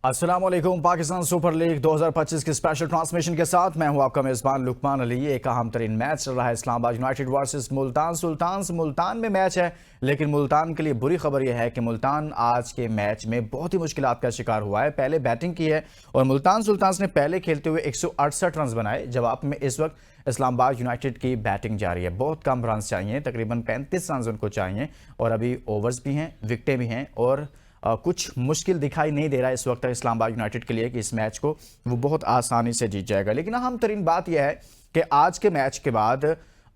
अस्सलाम वालेकुम। Pakistan super league 2025 की स्पेशल ट्रांसमिशन के साथ मैं हूं आपका मेजबान लुकमान अली। एक अहम तरीन मैच चल रहा है, इस्लामाबाद यूनाइटेड वर्सेस मुल्तान सुल्तान्स। मुल्तान में मैच है, लेकिन मुल्तान के लिए बुरी खबर यह है कि मुल्तान आज के मैच में बहुत ही मुश्किलात का शिकार हुआ है। पहले बैटिंग की है और मुल्तान सुल्तान्स ने पहले खेलते हुए 168 रन बनाए। जवाब में इस वक्त इस्लामाबाद यूनाइटेड की बैटिंग जारी है। बहुत कम रन चाहिए, तकरीबन 35 रन उनको चाहिए और अभी ओवर्स भी हैं, विकेटें भी हैं और कुछ मुश्किल दिखाई नहीं दे रहा है इस वक्त इस्लामाबाद यूनाइटेड के लिए कि इस मैच को वो बहुत आसानी से जीत जाएगा। लेकिन अहम तरीन बात यह है कि आज के मैच के बाद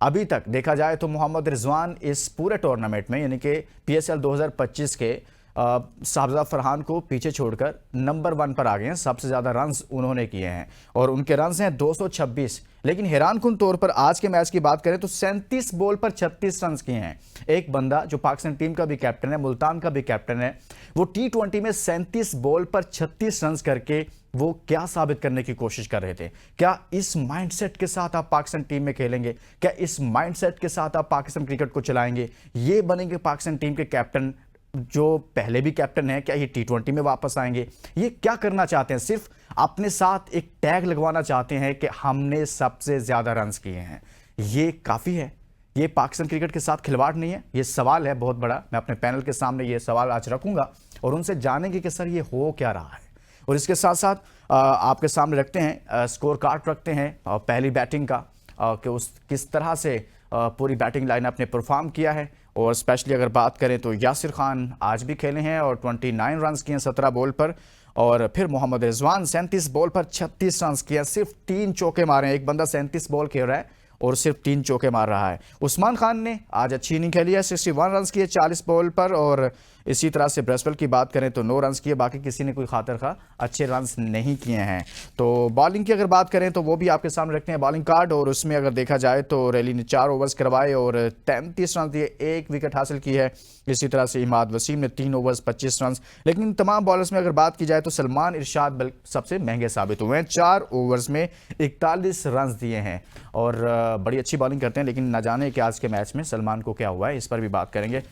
अभी तक देखा जाए तो मोहम्मद रिजवान इस पूरे टूर्नामेंट में यानी कि PSL 2025 के शाहजाद फरहान को पीछे छोड़कर नंबर 1 पर आ गए हैं। सबसे ज़्यादा रन्स उन्होंने किए हैं और उनके रन्स हैं 226। लेकिन हैरानकुन तौर पर आज के मैच की बात करें तो 37 बॉल पर 36 रन किए हैं। एक बंदा जो पाकिस्तान टीम का भी कैप्टन है, मुल्तान का भी कैप्टन है, वो T20 में 37 बॉल पर 36 रन करके वो क्या साबित करने की कोशिश कर रहे थे? क्या इस माइंडसेट के साथ आप पाकिस्तान टीम में खेलेंगे? क्या इस माइंडसेट के साथ आप पाकिस्तान क्रिकेट को चलाएंगे? ये बनेंगे पाकिस्तान टीम के कैप्टन जो पहले भी कैप्टन है? क्या ये T20 में वापस आएंगे? ये क्या करना चाहते हैं? सिर्फ अपने साथ एक टैग लगवाना चाहते हैं कि हमने सबसे ज्यादा रन किए हैं। ये काफी है? ये पाकिस्तान क्रिकेट के साथ खिलवाड़ नहीं है? ये सवाल है बहुत बड़ा। मैं अपने पैनल के सामने ये सवाल आज रखूंगा और उनसे जानेंगे कि सर ये हो क्या रहा है। और इसके साथ साथ आपके सामने रखते हैं स्कोर कार्ड रखते हैं पहली बैटिंग का कि उस किस तरह से पूरी बैटिंग लाइनअप ने परफॉर्म किया है। और स्पेशली अगर बात करें तो यासिर खान आज भी खेले हैं और 29 रन किए 17 बॉल पर। और फिर मोहम्मद रिजवान 37 बॉल पर 36 रन किए, सिर्फ 3 चौके मारे हैं। एक बंदा 37 बॉल खेल रहा है और सिर्फ 3 चौके मार रहा है। उस्मान खान ने आज अच्छी इनिंग खेली है, 61 रन किए 40 बॉल पर। और इसी तरह से ब्रेसवेल की बात करें तो 9 रन किए, बाकी किसी ने कोई खातर खा अच्छे रन नहीं किए हैं। तो बॉलिंग की अगर बात करें तो वो भी आपके सामने रखते हैं बॉलिंग कार्ड। और उसमें अगर देखा जाए तो रैली ने 4 ओवर्स करवाए और 33 रन दिए, 1 विकेट हासिल की है। इसी तरह से इमाद वसीम ने 3 ओवर्स 25 रन। लेकिन इन तमाम बॉलर्स में अगर बात की जाए तो सलमान इरशाद सबसे महंगे साबित हुए हैं। 4 ओवर्स में 41 रन दिए हैं और बड़ी अच्छी बॉलिंग करते हैं। लेकिन न जाने कि आज के मैच में सलमान को क्या हुआ है, इस पर भी बात करेंगे।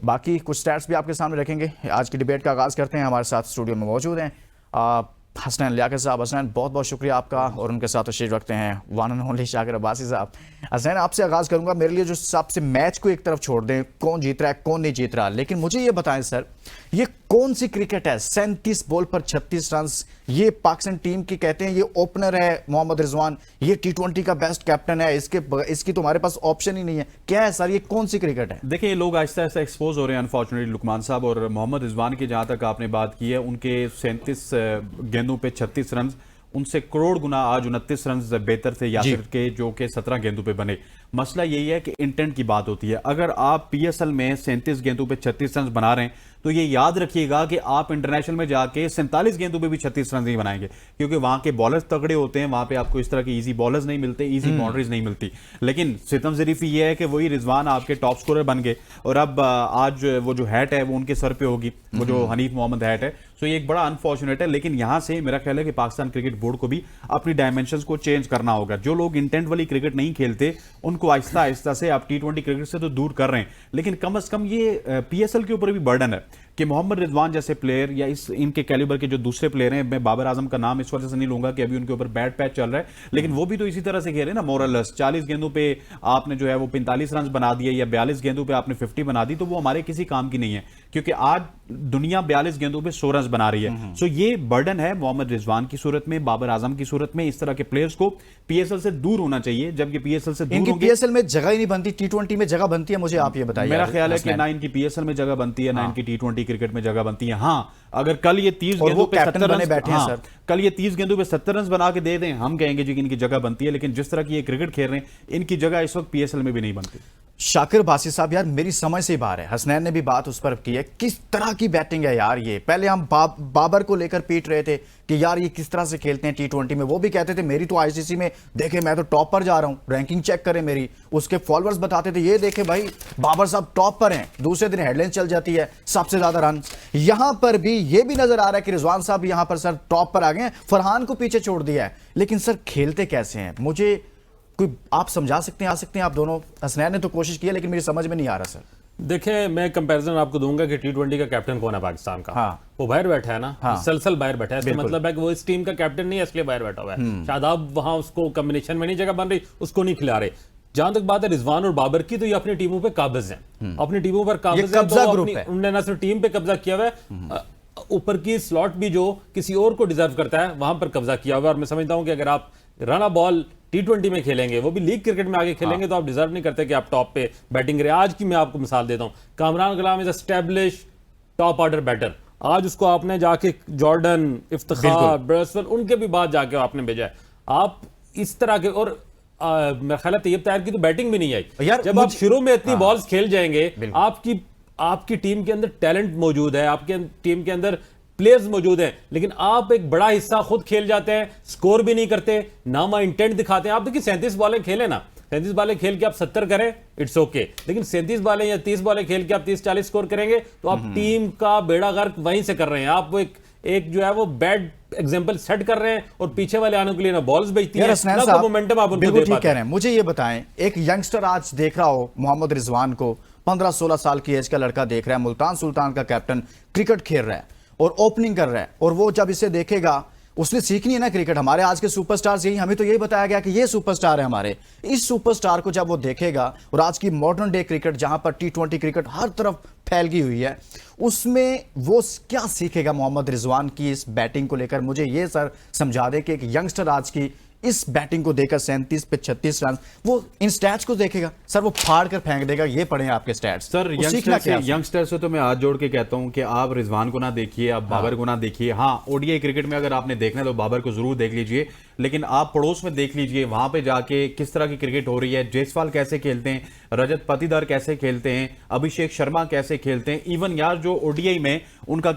बाकी कुछ स्टैट्स भी आपके सामने रखेंगे। आज की डिबेट का आगाज़ करते हैं। हमारे साथ स्टूडियो में मौजूद हैं हसनैन लियाकत साहब। हसनैन, बहुत बहुत शुक्रिया आपका। और उनके साथ तशरीफ रखते हैं one and only Shakir Abbasi साहब। हसनैन, आपसे आगाज़ करूंगा। मेरे लिए जो सबसे मैच को एक तरफ छोड़ दें, कौन जीत रहा है कौन नहीं जीत रहा, लेकिन मुझे ये बताएं सर, ये कौन सी क्रिकेट है? 37 बॉल पर 36 रन। ये पाकिस्तान टीम की कहते हैं ये ओपनर है मोहम्मद रिजवान, ये T20 का बेस्ट कैप्टन है, इसकी तो हमारे पास ऑप्शन ही नहीं है। क्या है सर, ये कौन सी क्रिकेट है? देखिए, ये लोग आहिस्ता आहिस्ता एक्सपोज हो रहे हैं अनफॉर्चुनेटली लुकमान साहब। और मोहम्मद रिजवान की जहां तक आपने बात की है, उनके 37 गेंदों पे 36 रन, उनसे करोड़ गुना आज 29 रन बेहतर थे यासिर के, जो कि 17 गेंदों पे बने। मसला यही है कि इंटेंट की बात होती है। अगर आप PSL में 37 गेंदों पे 36 रन बना रहे हैं तो ये याद रखिएगा कि आप इंटरनेशनल में जाके 47 गेंदों पे भी 36 रन नहीं बनाएंगे, क्योंकि वहां के बॉलर्स तगड़े होते हैं। वहां पे आपको इस तरह की इजी बॉलर्स नहीं मिलते, इजी बाउंड्रीज नहीं मिलती। लेकिन सितम ज़रीफी ये है कि वही रिजवान आपके टॉप स्कोरर बन गए और अब आज वो जो हैट है वो उनके सर पे होगी, वो जो हनीफ मोहम्मद हैट है। सो ये एक बड़ा अनफॉर्चुनेट है। लेकिन यहां से मेरा ख्याल है कि पाकिस्तान क्रिकेट बोर्ड को भी अपनी डायमेंशंस को चेंज करना होगा। जो लोग इंटेंट वाली क्रिकेट नहीं खेलते उनको आहिस्ता आहिस्ता से आप T20 क्रिकेट से तो दूर कर रहे हैं, लेकिन कम से कम ये PSL के ऊपर भी बर्डन है कि मोहम्मद रिजवान जैसे प्लेयर या इनके कैलिबर के जो दूसरे प्लेयर हैं, मैं बाबर आजम का नाम इस वजह से नहीं लूंगा कि अभी उनके ऊपर बैड पैच चल रहा है, लेकिन वो भी तो इसी तरह से खेल रहे हैं ना मोरलेस। 40 गेंदों पे आपने जो है वो 45 रन बना दिए या 42 गेंदों पे आपने 50 बना दी, तो वो हमारे किसी काम की नहीं है, क्योंकि आज दुनिया 42 गेंदों पे 100 रन बना रही है। सो ये बर्डन है मोहम्मद रिजवान की सूरत में, बाबर आजम की सूरत में। इस तरह के प्लेयर्स को PSL से दूर होना चाहिए। जबकि PSL से दूर होंगे, PSL में जगह ही नहीं बनती, T20 में जगह बनती है। मुझे आप ये बताइए। मेरा ख्याल है कि ना इनकी PSL में जगह बनती है ना इनकी T20 क्रिकेट में जगह बनती है। हाँ, अगर कल ये 30 गेंदों पे 70 रन बैठे हैं सर, कल ये 30 गेंदों पे 70 रन बना के दे दें, हम कहेंगे जी कि इनकी जगह बनती है। लेकिन जिस तरह की ये क्रिकेट खेल रहे हैं, इनकी जगह इस वक्त PSL में भी नहीं बनती। शाकिर अब्बासी साहब, यार मेरी समझ से बाहर है। हसनैन ने भी बात उस पर की है, किस तरह की बैटिंग है यार ये। पहले हम बाबर को लेकर पीट रहे थे कि यार ये किस तरह से खेलते हैं T20 में। वो भी कहते थे मेरी तो ICC में देखे, मैं तो टॉप पर जा रहा हूं, रैंकिंग चेक करें मेरी। उसके फॉलोअर्स बताते थे ये देखे भाई बाबर साहब टॉप पर हैं। दूसरे दिन हेडलाइन चल जाती है सबसे ज्यादा रन। यहां पर भी ये भी नजर आ रहा है कि रिजवान साहब यहां पर सर टॉप पर आ गए हैं, फरहान को पीछे छोड़ दिया है। लेकिन सर खेलते कैसे हैं, मुझे कोई आप समझा सकते हैं, आ सकते हैं आप दोनों? हसनैन ने तो कोशिश की है लेकिन मेरी समझ में नहीं आ रहा सर। देखिए, मैं कंपैरिजन आपको दूंगा कि T20 का कैप्टन कौन है पाकिस्तान का। हाँ। वो बाहर बैठा है ना, हाँ। सलसल बाहर बैठा है, इसका मतलब है कि वो इस टीम का कैप्टन नहीं है, इसलिए बाहर बैठा हुआ है। शादाब वहां उसको कॉम्बिनेशन में नहीं जगह बन रही, उसको नहीं खिला रहे। जहां तक बात है रिजवान और बाबर की, तो ये अपनी टीमों पे काबिज हैं, अपनी टीमों पर काबिज हैं, कब्जा तो ग्रुप है। उन्होंने न सिर्फ टीम पे कब्जा किया हुआ है, ऊपर की स्लॉट भी जो किसी और को डिजर्व करता है वहां पर कब्जा किया हुआ है। और मैं समझता हूं कि अगर आप रन बॉल T20 में खेलेंगे, वो भी लीग क्रिकेट में आगे खेलेंगे, तो आप डिजर्व नहीं करते कि आप टॉप पे बैटिंग करें। आज की मैं आपको मिसाल देता हूं, Kamran Kalam is establish top order batter. आज उसको आपने जाके जॉर्डन, इफ्तिखार, ब्रेसवेल, उनके भी बाद जाके आपने भेजा है। आप इस तरह के, और मेरा ख्याल है तैयब ताहिर की तो बैटिंग भी नहीं आई यार, जब आप शुरू में इतनी बॉल्स खेल जाएंगे, बिल्कुल। आपकी टीम के अंदर टैलेंट मौजूद है, आपके टीम के अंदर प्लेयर्स मौजूद हैं, लेकिन आप एक बड़ा हिस्सा खुद खेल जाते हैं, स्कोर भी नहीं करते, नामा इंटेंट दिखाते हैं। आप देखिए 37 बॉलें खेले ना, 37 बॉलें खेल के आप 70 करें, इट्स ओके, लेकिन 37 बॉलें या 30 बॉलें खेल के आप 30-40 स्कोर करेंगे तो आप टीम का बेड़ा गर्क वहीं से कर रहे हैं। आप वो एक जो है वो बैड एग्जांपल सेट कर रहे हैं, और पीछे वाले आने के लिए ना बॉल्स बेचती है, ना कोई मोमेंटम आप उनको बिल्कुल दे ठीक पाते कह रहे हैं। मुझे ये बताएं, एक यंगस्टर आज देख रहा हो मोहम्मद रिजवान को, 15-16 साल की एज का लड़का देख रहा है, मुल्तान सुल्तान का कैप्टन क्रिकेट खेल रहा है और ओपनिंग कर रहा है, और वो जब इसे देखेगा, उसने सीखनी है ना क्रिकेट। हमारे आज के सुपरस्टार्स यही, हमें तो यही बताया गया कि ये सुपरस्टार है हमारे। इस सुपरस्टार को जब वो देखेगा, और आज की मॉडर्न डे क्रिकेट जहां पर T20 क्रिकेट हर तरफ फैल गई हुई है, उसमें वो क्या सीखेगा मोहम्मद रिजवान की इस बैटिंग को लेकर? मुझे ये सर समझा दे कि एक यंगस्टर आज की इस बैटिंग को देकर 37 पे 36 रन, वो इन स्टैट्स को देखेगा सर, वो फाड़ कर फेंक देगा, ये पढ़े आपके स्टैट्स सर। यंगस्टर से तो मैं हाथ जोड़ के कहता हूं कि आप रिजवान को ना देखिए, आप बाबर को ना देखिए। हाँ, ओडीआई क्रिकेट में अगर आपने देखना है तो बाबर को जरूर देख लीजिए, लेकिन आप पड़ोस में देख लीजिए, वहां पे जाके किस तरह की क्रिकेट हो रही है। जयसवाल कैसे खेलते हैं, रजत पाटीदार कैसे खेलते हैं, अभिषेक शर्मा कैसे खेलते हैं। इवन यार जो ओडीआई में उनका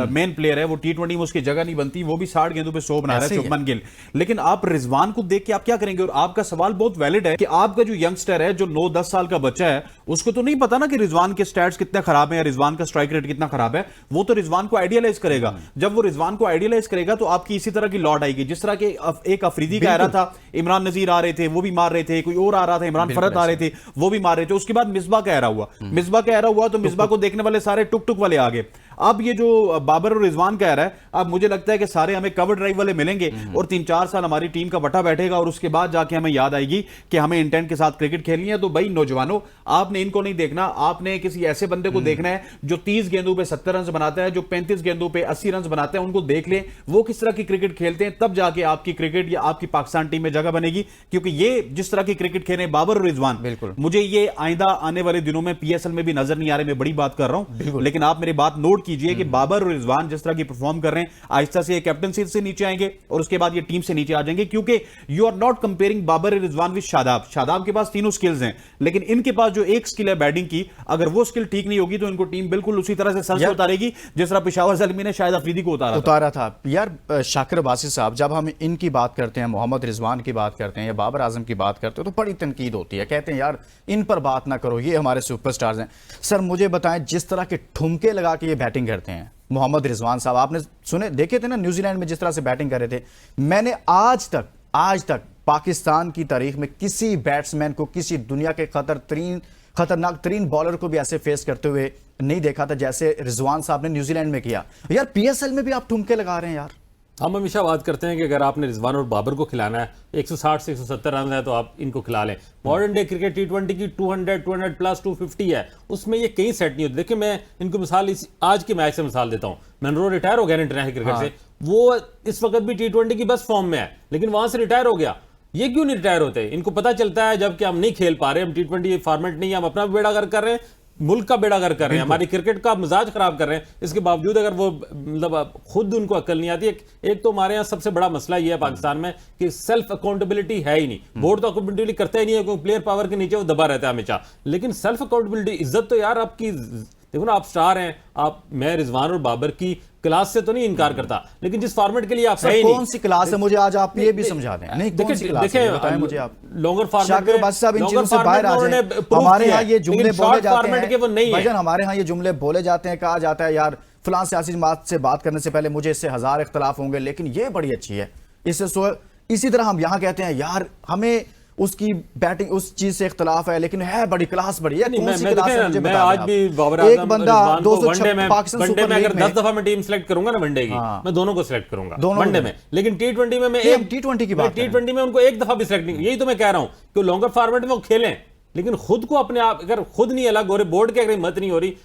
मेन प्लेयर है, वो T20 में उसकी जगह नहीं बनती, वो भी 60 गेंदों पे 100 बना रहा है, शुभमन गिल। लेकिन आप रिजवान को देख के आप क्या करेंगे? और आपका सवाल बहुत वैलिड है कि आपका जो यंगस्टर है, जो 9-10 साल का बच्चा है, उसको तो नहीं पता ना कि रिजवान के स्टैट्स कितने खराब है या रिजवान का स्ट्राइक रेट कितना खराब है। वो तो रिजवान को आइडियलाइज करेगा। जब वो रिजवान को आइडियलाइज करेगा तो आपकी इसी तरह की लॉट आएगी, जिस तरह के एक अफरीदी का आ रहा था, इमरान नजीर आ रहे थे, वो भी मार रहे थे, कोई और आ रहा था, इमरान फरत आ रहे थे, वो भी मार रहे थे। उसके बाद मिसबा का एरा हुआ, मिसबा का एरा हुआ तो मिसबा को देखने वाले सारे टुक टुक वाले आ गए। अब ये जो बाबर और रिजवान का एरा है, अब मुझे लगता है कि सारे हमें कवर ड्राइव वाले मिलेंगे और 3-4 साल हमारी टीम का बटा बैठेगा, और उसके बाद जाके हमें याद आएगी कि हमें इंटेंट के साथ क्रिकेट खेलनी है। तो भाई नौजवानों, आपने इनको नहीं देखना, आपने किसी ऐसे बंदे को देखना है जो 30 गेंदों पे 70 रन बनाता है, जो 35 गेंदों पे 80 रन बनाता है। उनको देख ले वो किस तरह की क्रिकेट खेलते हैं, तब जाके आपकी क्रिकेट या आपकी पाकिस्तान टीम में जगह बनेगी। क्योंकि ये जिस तरह की क्रिकेट खेल रहे हैं बाबर और रिजवान, बिल्कुल मुझे ये आइंदा आने वाले दिनों में PSL में भी नजर नहीं आ रहे। मैं बड़ी बात कर रहा हूं, लेकिन आप मेरी बात नोट कीजिए कि बाबर और रिजवान जिस तरह की परफॉर्म कर रहे हैं, आहिस्ता से ये कैप्टनसी से नीचे आएंगे और उसके बाद ये टीम से नीचे आ जाएंगे। क्योंकि you are not comparing Babar और रिजवान विद शादाब। शादाब के पास तीनों स्किल्स हैं, लेकिन इनके पास जो एक स्किल है बैटिंग की, अगर वो स्किल ठीक नहीं होगी तो इनको टीम बिल्कुल उसी तरह से सर से उतारेगी जिस तरह पेशावर ज़ल्मी ने शायद अफरीदी को उतारा था। यार शाकिर अब्बासी साहब, जब हम इनकी बात करते हैं, मोहम्मद रिजवान की बात करते हैं या बाबर आजम की बात करते हैं, तो बड़ी तनकीद होती है, कहते हैं यार इन पर बात ना करो, ये हमारे सुपरस्टार्स हैं। सर मुझे बताएं, जिस तरह के ठुमके लगा के ये बैटिंग करते हैं मोहम्मद रिजवान साहब, आपने सुने देखे थे ना न्यूजीलैंड में जिस तरह से बैटिंग कर रहे थे। मैंने आज तक पाकिस्तान की तारीख में किसी बैट्समैन को, किसी दुनिया के खतरनाक तरीन बॉलर को भी ऐसे फेस करते हुए नहीं देखा था जैसे रिजवान साहब ने न्यूजीलैंड में किया। यार PSL में भी आप ठुमके लगा रहे हैं यार। हम हमेशा बात करते हैं कि अगर आपने रिजवान और बाबर को खिलाना है, 160 से 170 रन है तो आप इनको खिला लें। मॉडर्न डे क्रिकेट T20 की 200 प्लस 250 है, उसमें ये कहीं सेट नहीं होती। देखिए मैं इनको मिसाल आज के मैच से मिसाल देता हूँ। मनरो रिटायर हो गया इंटरनेशनल क्रिकेट से, वो इस वक्त भी T20 की बस फॉर्म में है, लेकिन वहां से रिटायर हो गया। ये क्यों नहीं रिटायर होते? इनको पता चलता है जबकि हम नहीं खेल पा रहे, हम T20 फॉर्मेट नहीं है, हम अपना बेड़ा गर्क कर रहे हैं, मुल्क का बेड़ा गर्क कर रहे हैं, हमारी क्रिकेट का मिजाज खराब कर रहे हैं। इसके बावजूद अगर वो मतलब खुद उनको अक्ल नहीं आती। एक तो हमारे यहाँ सबसे बड़ा मसला ये है पाकिस्तान में कि सेल्फ अकाउंटेबिलिटी है ही नहीं। बोर्ड तो अकाउंटेबिलिटी करता ही नहीं है, क्योंकि प्लेयर पावर के नीचे वो दबा रहता है हमेशा। लेकिन सेल्फ अकाउंटेबिलिटी, इज्जत तो यार आपकी, देखो ना आप स्टार हैं, आप, मैं रिजवान और बाबर की क्लास से तो नहीं इनकार करता, लेकिन जिस फॉर्मेट के लिए आप है ही नहीं। कौन सी क्लास है, मुझे आज आप ये भी समझा दें। नहीं, कौन सी क्लास है बताएं मुझे आप। लॉन्गर फॉर्मेट शाकिर अब्बासी साहब, इन चीजों से बाहर आ जाएं। हमारे यहाँ ये जुमले बोले जाते हैं भाईजान, हमारे यहाँ ये जुमले बोले जाते हैं, कहा जाता है यार फलां सियासी जमात से बात करने से पहले मुझे इससे 1000 इख्तलाफ होंगे, लेकिन ये बड़ी अच्छी है। इसी तरह हम यहाँ कहते हैं यार हमें उसकी बैटिंग उस चीज से इख्तलाफ है, लेकिन है बड़ी क्लास बड़ी है। कौन सी मैं क्लास है मुझे मैं बता आज दें भी आप। बाबर एक आजम बंदा रिजवान को वनडे 206 में पाकिस्तान वनडे सुपर में अगर लीग 10 दफा मैं टीम सेलेक्ट करूंगा ना वनडे की, हाँ। मैं दोनों को सिलेक्ट करूंगा दोनों वनडे को में। लेकिन टी20 में मैं ये हम T20 की बात कर रहे हैं। टी20 में उनको एक दफा भी सिलेक्ट नहीं, यही तो मैं कह रहा हूं कि लॉन्गर फॉर्मेट में वो खेलें, लेकिन खुद को अपने आप अगर खुद नहीं अलग हो रहे, बोर्ड की अगर हिम्मत नहीं हो रही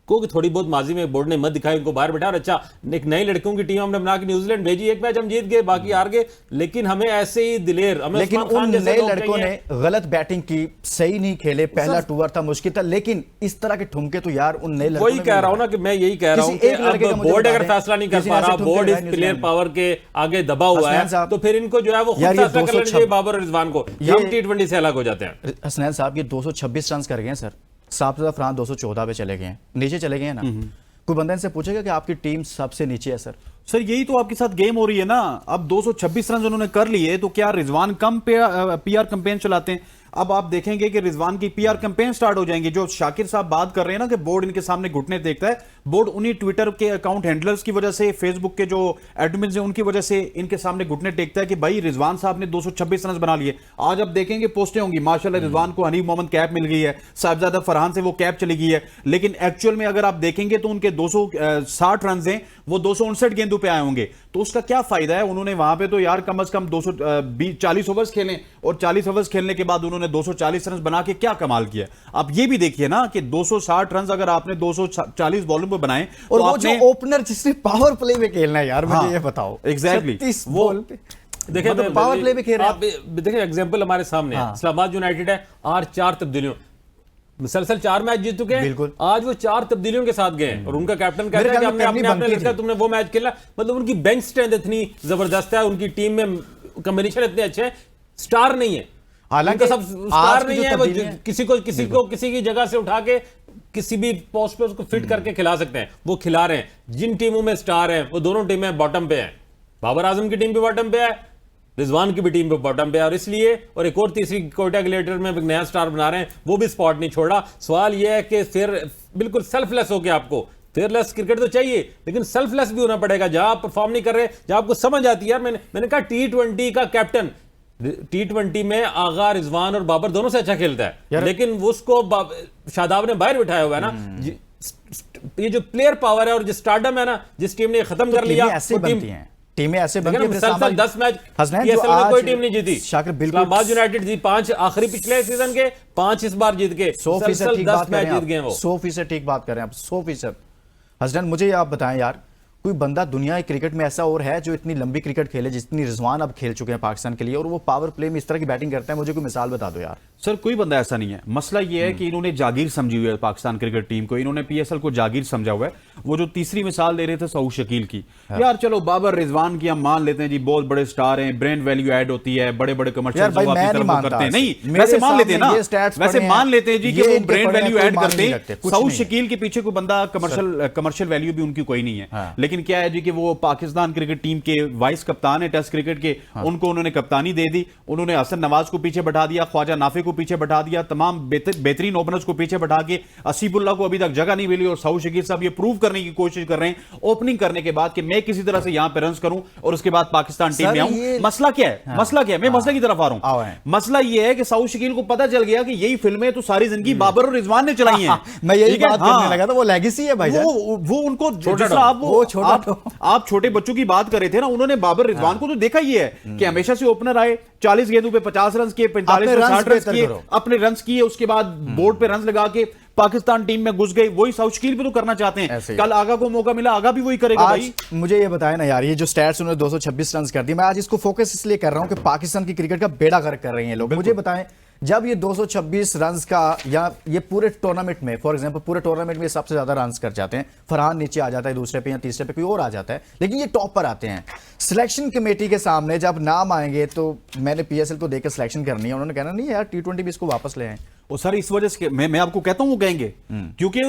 को थोड़ी बहुत माजी में बोर्ड ने हिम्मत दिखाई, उनको बाहर बैठा और अच्छा एक नई लड़कों की टीम हमने बना के न्यूजीलैंड भेजी, एक मैच हम जीत गए, बाकी हार गए, लेकिन हमें ऐसे ही दिलेर, हमें लेकिन उस्मान खान उन जैसे नए लोग लड़कों चाहिए। ने गलत बैटिंग की, सही नहीं खेले, पहला टूर था, मुश्किल था, लेकिन इस तरह के ठुमके तो यार उन नए लड़कों वही ने कह भी रहा हूं ना कि मैं यही कह रहा हूं किसी कि एक लड़के का अब मुझे बोर्ड बता अगर दें, फैसला नहीं कर किसी पा ने रहा, ऐसे ठुमके बोर्ड इस लगाए प्लेयर न्यूजीलैंड पावर के आगे दबा हुआ हसनैन है, साहब, तो फिर इनको जो है वो खुद यार ये फैसला कर लेना 226 चाहिए बाबर और रिजवान को, ये- हम टी20 से अलग हो जाते हैं। हसनैन साहब ये 226 रन कर गए हैं सर, साबजुदा फरहान 214 पे चले गए हैं, नीचे चले गए हैं ना। कोई बंदा इनसे पूछेगा कि आपकी टीम सबसे नीचे है सर? सर यही तो आपके साथ गेम हो रही है ना। अब 226 रन उन्होंने कर लिए, तो क्या रिजवान कम पीआर कैंपेन चलाते हैं? अब आप देखेंगे कि रिजवान की पीआर कैंपेन स्टार्ट हो जाएंगे। जो शाकिर साहब बात कर रहे हैं ना कि बोर्ड इनके सामने घुटने देखता है, बोर्ड उन्हीं ट्विटर के अकाउंट हैंडलर्स की वजह से, फेसबुक के जो एडमिन्स हैं उनकी वजह से इनके सामने घुटने टेकता है कि भाई रिजवान साहब ने 226 रन बना लिए। आज आप देखेंगे पोस्टें होंगी, माशाल्लाह रिजवान को हनीफ मोहम्मद कैप मिल गई है, साहिबजादा फरहान से वो कैप चली गई है, लेकिन एक्चुअल में अगर आप देखेंगे तो उनके 260 रन हैं, वो 259 गेंदों पे आए होंगे। तो उसका क्या फायदा है? उन्होंने वहां पे तो यार कम से कम 240 ओवर्स खेले, और 40 ओवर्स खेलने के बाद उन्होंने 240 रन बना के क्या कमाल किया। आप ये भी देखिए ना कि 260 रन अगर आपने 240 बॉलों पे बनाए, और तो वो आपने जो ओपनर जिसने पावर प्ले में खेलना है यार, मुझे हाँ, ये बताओ एग्जैक्टली 36 वो बॉल पे देखिए मतलब पावर प्ले में खेल रहे हैं आप देखिए एग्जांपल हमारे सामने है, इस्लामाबाद यूनाइटेड है, और 4 तब्दीलियों मुसलसल 4 मैच जीत चुके हैं। बिल्कुल। आज वो 4 तब्दीलियों के साथ गए और उनका कैप्टन कहता है कि हमने अपने लड़का तुमने वो मैच खेला, मतलब उनकी बेंच स्ट्रेंथ इतनी जबरदस्त है, उनकी टीम में कॉम्बिनेशन इतने अच्छे हैं, स्टार नहीं है, हालांकि उनका सब स्टार नहीं है, वो किसी को किसी की जगह से उठा के किसी भी पोस्ट पे उसको फिट करके खिला सकते हैं, वो खिला रहे हैं। जिन टीमों में स्टार हैं वो दोनों टीमें बॉटम पे हैं, बाबर आजम की टीम भी बॉटम पे है, रिजवान की भी टीम पे बॉटम पे है, और इसलिए और एक और तीसरी कोटा ग्लेटर में एक नया स्टार बना रहे हैं, वो भी स्पॉट नहीं छोड़ा। सवाल यह है कि फिर बिल्कुल सेल्फलेस होकर आपको फेयरलेस क्रिकेट तो चाहिए, लेकिन सेल्फलेस भी होना पड़ेगा। जहां आप परफॉर्म नहीं कर रहे, जहां आपको समझ आती है यार, मैंने कहा टी20 का कैप्टन, टी20 में आगा रिजवान और बाबर दोनों से अच्छा खेलता है, लेकिन उसको शादाब ने बाहर बिठाया हुआ है ना। ये जो प्लेयर पावर है और जो स्टारडम है ना, जिस टीम ने खत्म कर लिया, ऐसे बनती हैं टीमें, ऐसे बनती हैं। मुसलसल 10 मैच हसनैन PSL जो में कोई आज टीम नहीं जीती। शाकिर बिल्कुल इस्लामाबाद यूनाइटेड जी 5 आखिरी पिछले सीजन के 5 इस बार जीत गए, 100% ठीक 10 बात कर मैच रहे हैं जीत गए आप, वो। 100% ठीक बात कर रहे हैं आप, 100%। हसनैन मुझे ये आप बताएं यार, कोई बंदा दुनिया के क्रिकेट में ऐसा और है जो इतनी लंबी क्रिकेट खेले जितनी रिजवान अब खेल चुके हैं पाकिस्तान के लिए, और वो पावर प्ले में इस तरह की बैटिंग करता है? मुझे कोई मिसाल बता दो यार। सर कोई बंदा ऐसा नहीं है। मसला ये है कि इन्होंने जागीर समझी हुई है पाकिस्तान क्रिकेट टीम को, इन्होंने पीएसएल को जागीर समझा हुआ है। वो जो तीसरी मिसाल दे रहे थे सऊद शकील की, यार चलो बाबर रिजवान की हम मान लेते हैं जी, बहुत बड़े स्टार हैं, ब्रांड वैल्यू ऐड होती है, बड़े बड़े कमर्शियल करते हैं, नहीं वैसे मान लेते हैं ना, वैसे मान लेते हैं जी कि वो ब्रांड वैल्यू ऐड करते हैं। सऊद शकील के पीछे कोई बंदा कमर्शियल वैल्यू भी उनकी कोई नहीं है, लेकिन क्या है जी कि वो पाकिस्तान क्रिकेट टीम के वाइस कप्तान है टेस्ट क्रिकेट के, उनको उन्होंने कप्तानी दे दी, उन्होंने हसन नवाज को पीछे बैठा दिया, ख्वाजा नाफे को पीछे बैठा दिया, तमाम बेहतरीन ओपनर्स को पीछे बैठा के असीबुल्लाह को अभी तक जगह नहीं मिली, और सऊद शकील साहब ये प्रूव करने की कोशिश कर रहे हैं ओपनिंग करने के बाद कि मैं किसी तरह से यहां पे रन्स करूं और उसके बाद पाकिस्तान टीम में आऊं। मसला क्या है? मसला क्या है? मैं मसले की तरफ आ रहा हूं। मसला ये है कि सऊद शकील को पता चल गया कि यही फिल्में तो सारी जिंदगी बाबर और रिजवान ने चलाई हैं। मैं यही बात करने लगा था, वो लेगेसी है भाई, वो उनको आप छोटे बच्चों की बात कर रहे थे ना, उन्होंने बाबर रिजवान को तो देखा ही है कि हमेशा से ओपनर आए, 40 गेंदों पे 50 रन किए, 45 पे 60 रन किए, अपने रन किए, उसके बाद बोर्ड पे रन लगा के पाकिस्तान टीम में घुस गए। वही सऊद शकील भी तो करना चाहते हैं। कल आगा को मौका मिला, आगा भी वही करेगा भाई। मुझे ये बताया ना यार, ये जो स्टैट्स उन्होंने 226 रन कर दिए, मैं आज इसको फोकस इसलिए कर रहा हूं कि पाकिस्तान की क्रिकेट का बेड़ा गर्क कर रहे हैं लोग। मुझे बताएं, जब ये 226 रन का, या ये पूरे टूर्नामेंट में, फॉर एग्जांपल पूरे टूर्नामेंट में सबसे ज्यादा रन कर जाते हैं, फरहान नीचे आ जाता है दूसरे पे या तीसरे पे, कोई और आ जाता है, लेकिन ये टॉप पर आते हैं। सिलेक्शन कमेटी के सामने जब नाम आएंगे तो मैंने पीएसएल को देकर सिलेक्शन करनी है, उन्होंने कहना नहीं यार टी20 भी इसको वापस ले आए। और सर इस वजह से मैं आपको कहता हूं वो कहेंगे क्योंकि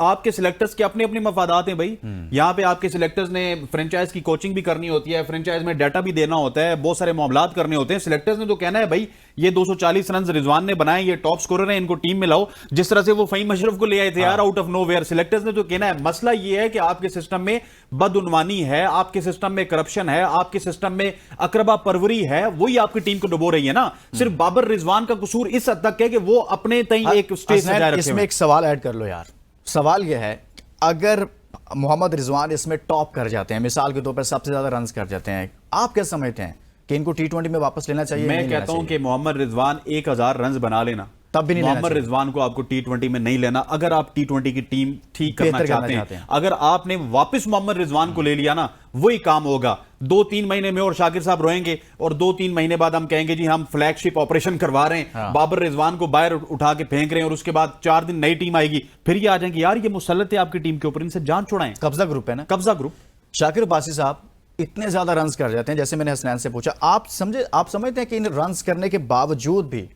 आपके सिलेक्टर्स के अपने अपने मफादात हैं भाई। यहां पे आपके सिलेक्टर्स ने फ्रेंचाइज की कोचिंग भी करनी होती है, फ्रेंचाइज में डाटा भी देना होता है, बहुत सारे मामलात करने होते हैं। सिलेक्टर्स ने तो कहना है भाई ये 240 रन रिजवान ने बनाए, ये टॉप स्कोरर है, इनको टीम में लाओ, जिस तरह से वो फहीम अशरफ को ले आए थे यार आउट ऑफ नोवेयर। सिलेक्टर्स ने तो कहना है मसला ये है कि आपके सिस्टम में बदउनवानी है, आपके सिस्टम में करप्शन है, आपके सिस्टम में अकरबा परवरी है, वही आपकी टीम को डुबो रही है ना। सिर्फ बाबर रिजवान का कसूर इस हद तक है कि वो अपने तय एक स्टेज सजा रखे इसमें एक सवाल ऐड कर लो यार। सवाल यह है अगर मोहम्मद रिजवान इसमें टॉप कर जाते हैं, मिसाल के तौर पर सबसे ज्यादा रन कर जाते हैं, आप क्या समझते हैं कि इनको T20 में वापस लेना चाहिए? मैं कहता हूं कि मोहम्मद रिजवान 1000 रन बना लेना, तब भी नहीं लेना मोहम्मद चाहिए। रिजवान को आपको T20 में नहीं लेना। अगर आप T20 की टीम ठीक करना बेहतर करना चाहते चाहते हैं, हैं। अगर आपने वापस मोहम्मद रिजवान को ले लिया ना, वही काम होगा। 2-3 महीने में और शाकिर साहब रोएंगे और 2-3 महीने बाद हम कहेंगे जी हम फ्लैगशिप ऑपरेशन करवा रहे हैं, बाबर रिजवान को बाहर उठा के फेंक रहे हैं, और उसके बाद 4 दिन नई टीम आएगी, फिर ये आ जाएंगे यार ये मुसल्लत है आपकी टीम के ऊपर, इनसे जान छुड़ाएं। कब्जा ग्रुप है ना, कब्जा ग्रुप। शाकिर बासी साहब इतने ज्यादा रन्स कर जाते हैं, जैसे मैंने हसनैन से पूछा, आप समझते हैं कि इन रन्स करने के बावजूद भी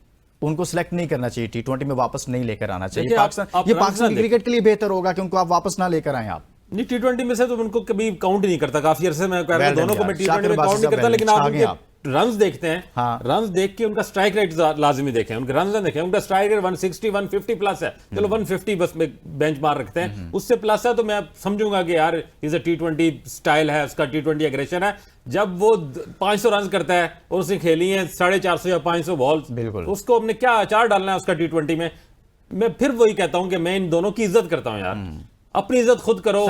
उनको सिलेक्ट नहीं करना चाहिए, T20 में वापस नहीं लेकर आना चाहिए? देखिए, पाकिस्तान, ये पाकिस्तान क्रिकेट के लिए बेहतर होगा कि उनको आप वापस ना लेकर आए आप। नहीं, T20 में से तो उनको कभी काउंट नहीं करता, काफी अरसे मैं कह रहा हूं, Well done दोनों को मैं यार, T20 शाकिर में बासी काउंट नहीं साहब करता, लेकिन आप छा गए उनके रन्स देखते हैं, हाँ। रन्स देख के उनका स्ट्राइक रेट लाजमी देखें, उनके रन्स देखें, उनका स्ट्राइक रेट 160 150 प्लस है, चलो 150 बस में बेंच मार रखते हैं, उससे प्लस है तो मैं समझूंगा कि यार इज अ T20 स्टाइल है, उसका T20 एग्रेशन है। जब वो 500 रन करता है और उसने खेली है 450 या 500 बॉल्स, बिल्कुल, उसको हमने क्या अचार डालना है उसका T20 में? मैं फिर वही कहता हूं कि मैं इन दोनों की इज्जत करता हूं यार, अपनी इज्जत खुद करो,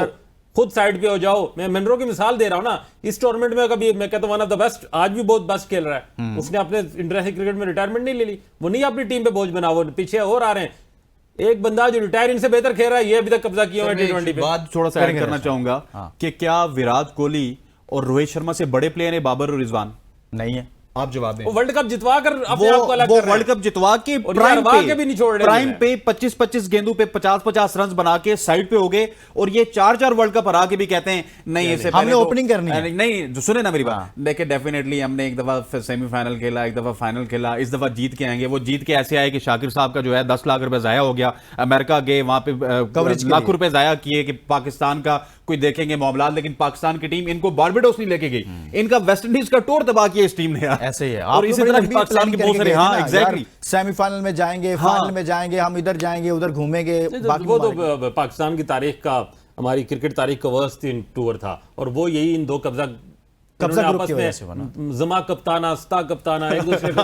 खुद साइड पे हो जाओ। मैं मनरो की मिसाल दे रहा हूं ना, इस टूर्नामेंट में कभी मैं कहता हूं वन ऑफ द बेस्ट, आज भी बहुत बेस्ट खेल रहा है, उसने अपने इंटरनेशनल क्रिकेट में रिटायरमेंट नहीं ले ली, वो नहीं अपनी टीम पे बोझ बना, वो पीछे और आ रहे हैं। एक बंदा जो रिटायर इनसे बेहतर खेल रहा है, ये अभी तक कब्जा किया हुआ है T20 पे। बात थोड़ा सा ऐड करना चाहूंगा कि क्या विराट कोहली और रोहित शर्मा से बड़े प्लेयर है बाबर और रिजवान? नहीं है। आप जवाब दें। वो वर्ल्ड कप जितवा कर अपने आप को अलग कर रहे हैं। वर्ल्ड कप जितवा के और प्राइम हरवा के भी नहीं छोड़ रहे प्राइम हैं। पे 25-25 गेंदों पे 50-50 रन बना के साइड पे हो गए, और ये 4-4 वर्ल्ड कप हरा के भी कहते हैं नहीं इससे हमने पहले तो- ओपनिंग करनी है। नहीं जो सुने ना मेरी बात, देखिए डेफिनेटली हमने एक दफा सेमीफाइनल खेला, एक दफा फाइनल खेला, इस दफा जीत के आएंगे। वो जीत के ऐसे आए कि शाकिर साहब का जो है 10 लाख रुपए जाया हो गया, अमेरिका गए, वहां पे कवरेज के लाखों रुपए जाया किए कि पाकिस्तान का कोई देखेंगे मामला, लेकिन पाकिस्तान की टीम इनको बारबेडोस नहीं लेके गई, इनका वेस्ट इंडीज का टूर तबाह किया इस टीम ने यार। ऐसे ही है। और इसी तरह पाकिस्तान के बहुत सारे, हाँ एग्जैक्टली, सेमीफाइनल में जाएंगे, फाइनल में जाएंगे, हम इधर जाएंगे, उधर घूमेंगे, बाकी वो तो पाकिस्तान की तारीख का, हमारी क्रिकेट तारीख का वर्स्ट टूर था, और वो यही इन दो कब्जा ग्रुप की वजह से में जमा कप्ताना, स्ता कप्ताना, एक दूसरे को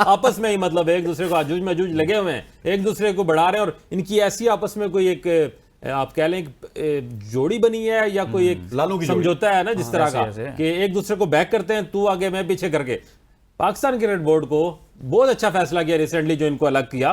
आपस में ही मतलब एक दूसरे को आजूज मजूज लगे हुए हैं, एक दूसरे को बढ़ा रहे हैं, और इनकी ऐसी आपस में कोई एक आप कह लें जोड़ी बनी है या कोई एक समझौता है ना जिस तरह का कि एक दूसरे को बैक करते हैं, तू आगे मैं पीछे करके। पाकिस्तान क्रिकेट बोर्ड को बहुत अच्छा फैसला किया रिसेंटली, जो इनको अलग किया,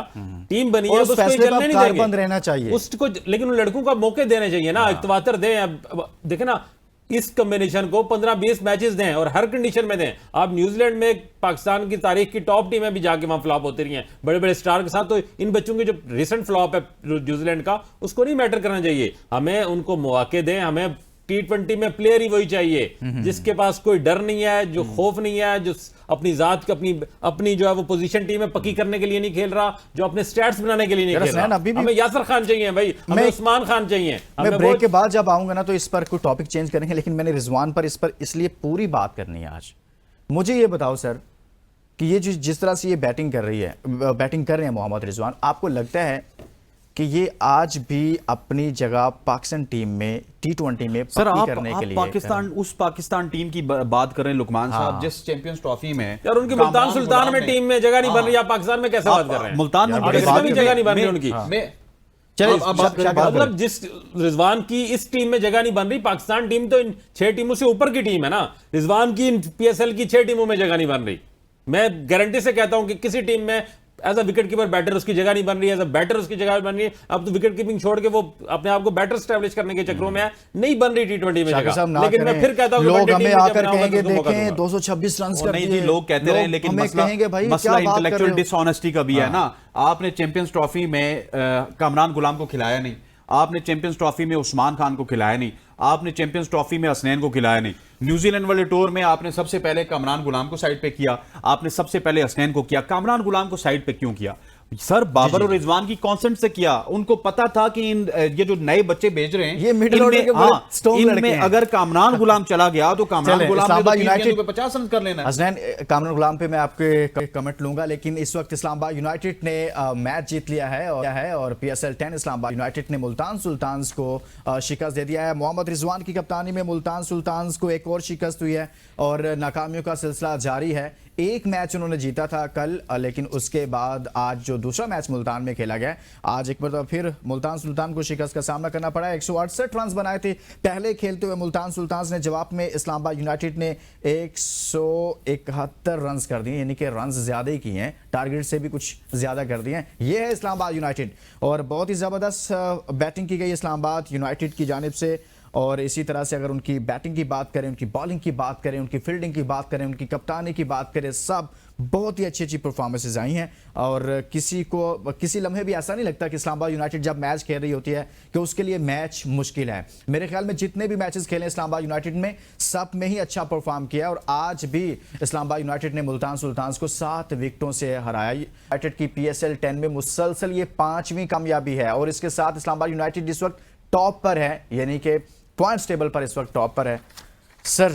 टीम बनी है, उसको चलने नहीं देंगे, रहना चाहिए उसको, लेकिन उन लड़कों को मौके देने चाहिए ना, इख्तवातर दें। देखे ना इस कॉम्बिनेशन को 15-20 मैचेस दें और हर कंडीशन में दें। आप न्यूजीलैंड में पाकिस्तान की तारीख की टॉप टीमें भी जाके वहां फ्लॉप होती रही हैं बड़े बड़े स्टार के साथ, तो इन बच्चों की जो रिसेंट फ्लॉप है न्यूजीलैंड का, उसको नहीं मैटर करना चाहिए। हमें उनको मौके दें, हमें T20 में प्लेयर ही वही चाहिए जिसके पास कोई डर नहीं है, जो खौफ नहीं है, जो अपनी जात अपनी जो है वो पोजीशन टीम में पक्की करने के लिए नहीं खेल रहा, जो अपने स्टैट्स बनाने के लिए नहीं खेल रहा। हमें यासर खान चाहिए भाई, हमें उस्मान खान चाहिए। मैं ब्रेक के बाद जब आऊंगा ना तो इस पर कोई टॉपिक चेंज करेंगे, लेकिन मैंने रिजवान पर इस पर इसलिए पूरी बात करनी है आज। मुझे ये बताओ सर कि ये जिस तरह से ये बैटिंग कर रहे हैं मोहम्मद रिजवान, आपको लगता है कि ये आज भी अपनी जगह पाकिस्तान टीम में T20 में सर पक्की करने के लिए उस पाकिस्तान टीम की बात कर रहे हैं लुकमान साहब, जिस चैंपियंस ट्रॉफी में यार उनकी मुल्तान सुल्तान में टीम में जगह नहीं बन रही, आप पाकिस्तान में कैसे बात कर रहे हैं? मुल्तान में जगह नहीं बन रही उनकी। मतलब जिस रिजवान की इस टीम में जगह नहीं बन रही, पाकिस्तान टीम तो इन 6 टीमों से ऊपर की टीम है ना, रिजवान की PSL की 6 टीमों में जगह नहीं बन रही। मैं गारंटी से कहता हूं कि किसी टीम में as a wicket keeper batter उसकी जगह नहीं बन रही है, एज अ बैटर उसकी जगह बन रही है। अब तो विकेट कीपिंग छोड़ के वो अपने आप को बैटर स्टैब्लिश करने के चक्रों में है, नहीं बन रही T20 में जगह। लेकिन मैं फिर कहता हूं लोग हमें आकर कहेंगे देखें 226 रन कर दिए, लोग कहते रहे, लेकिन मसला इंटेलेक्चुअल डिसऑनेस्टी का भी है ना। आपने चैंपियंस ट्रॉफी में कामरान गुलाम को खिलाया नहीं, आपने चैंपियंस ट्रॉफी में उस्मान खान को खिलाया नहीं, आपने चैंपियंस ट्रॉफी में हसनैन को खिलाया नहीं। न्यूजीलैंड वाले टूर में आपने सबसे पहले कामरान गुलाम को साइड पे किया, आपने सबसे पहले हसनैन को किया। कामरान गुलाम को साइड पे क्यों किया? सर बाबर और रिजवान की कॉन्सेंट से किया, उनको पता था कि ये जो नए बच्चे भेज रहे हैं ये मिडिल ऑर्डर के बड़े स्टोन लड़के इनमें हैं। अगर कामरान गुलाम चला गया तो कामरान गुलाम ने तो इस्लामाबाद 3 यूनाइटेड गेंदों पे 50 रन कर लेना है। हसनैन, कामरान गुलाम पे मैं आपके कमेंट लूंगा, लेकिन इस वक्त इस्लामाबाद यूनाइटेड ने मैच जीत लिया है और PSL 10 इस्लामाबाद यूनाइटेड ने मुल्तान सुल्तान्स को शिकस्त दे दिया है। मोहम्मद रिजवान की कप्तानी में मुल्तान सुल्तान्स को एक और शिकस्त हुई है और नाकामियों का सिलसिला जारी है। एक मैच उन्होंने जीता था कल, लेकिन उसके बाद आज जो दूसरा मैच मुल्तान में खेला गया, आज एक बार फिर मुल्तान सुल्तान को शिकस्त का सामना करना पड़ा। 168 रन बनाए थे पहले खेलते हुए मुल्तान सुल्तान ने, जवाब में इस्लामाबाद यूनाइटेड ने 171 रन कर दिए, यानी कि रन ज्यादा ही किए हैं, टारगेट से भी कुछ ज्यादा कर दिए हैं। ये है इस्लामाबाद यूनाइटेड और बहुत ही जबरदस्त बैटिंग की गई इस्लामाबाद यूनाइटेड की जानिब से। और इसी तरह से अगर उनकी बैटिंग की बात करें, उनकी बॉलिंग की बात करें, उनकी फील्डिंग की बात करें, उनकी कप्तानी की बात करें, सब बहुत ही अच्छी अच्छी परफॉर्मेंसेज आई हैं। और किसी लम्हे भी ऐसा नहीं लगता कि इस्लामाबाद यूनाइटेड जब मैच खेल रही होती है कि उसके लिए मैच मुश्किल है। मेरे ख्याल में जितने भी मैचेस खेले इस्लामाबाद यूनाइटेड में, सब में ही अच्छा परफॉर्म किया और आज भी इस्लामाबाद यूनाइटेड ने मुल्तान सुल्तान्स को 7 विकेटों से हराया। यूनाइटेड की PSL 10 में मुसलसल ये 5वीं कामयाबी है और इसके साथ इस्लामाबाद यूनाइटेड इस वक्त टॉप पर है, यानी कि पॉइंट्स टेबल पर इस वक्त टॉप पर है। सर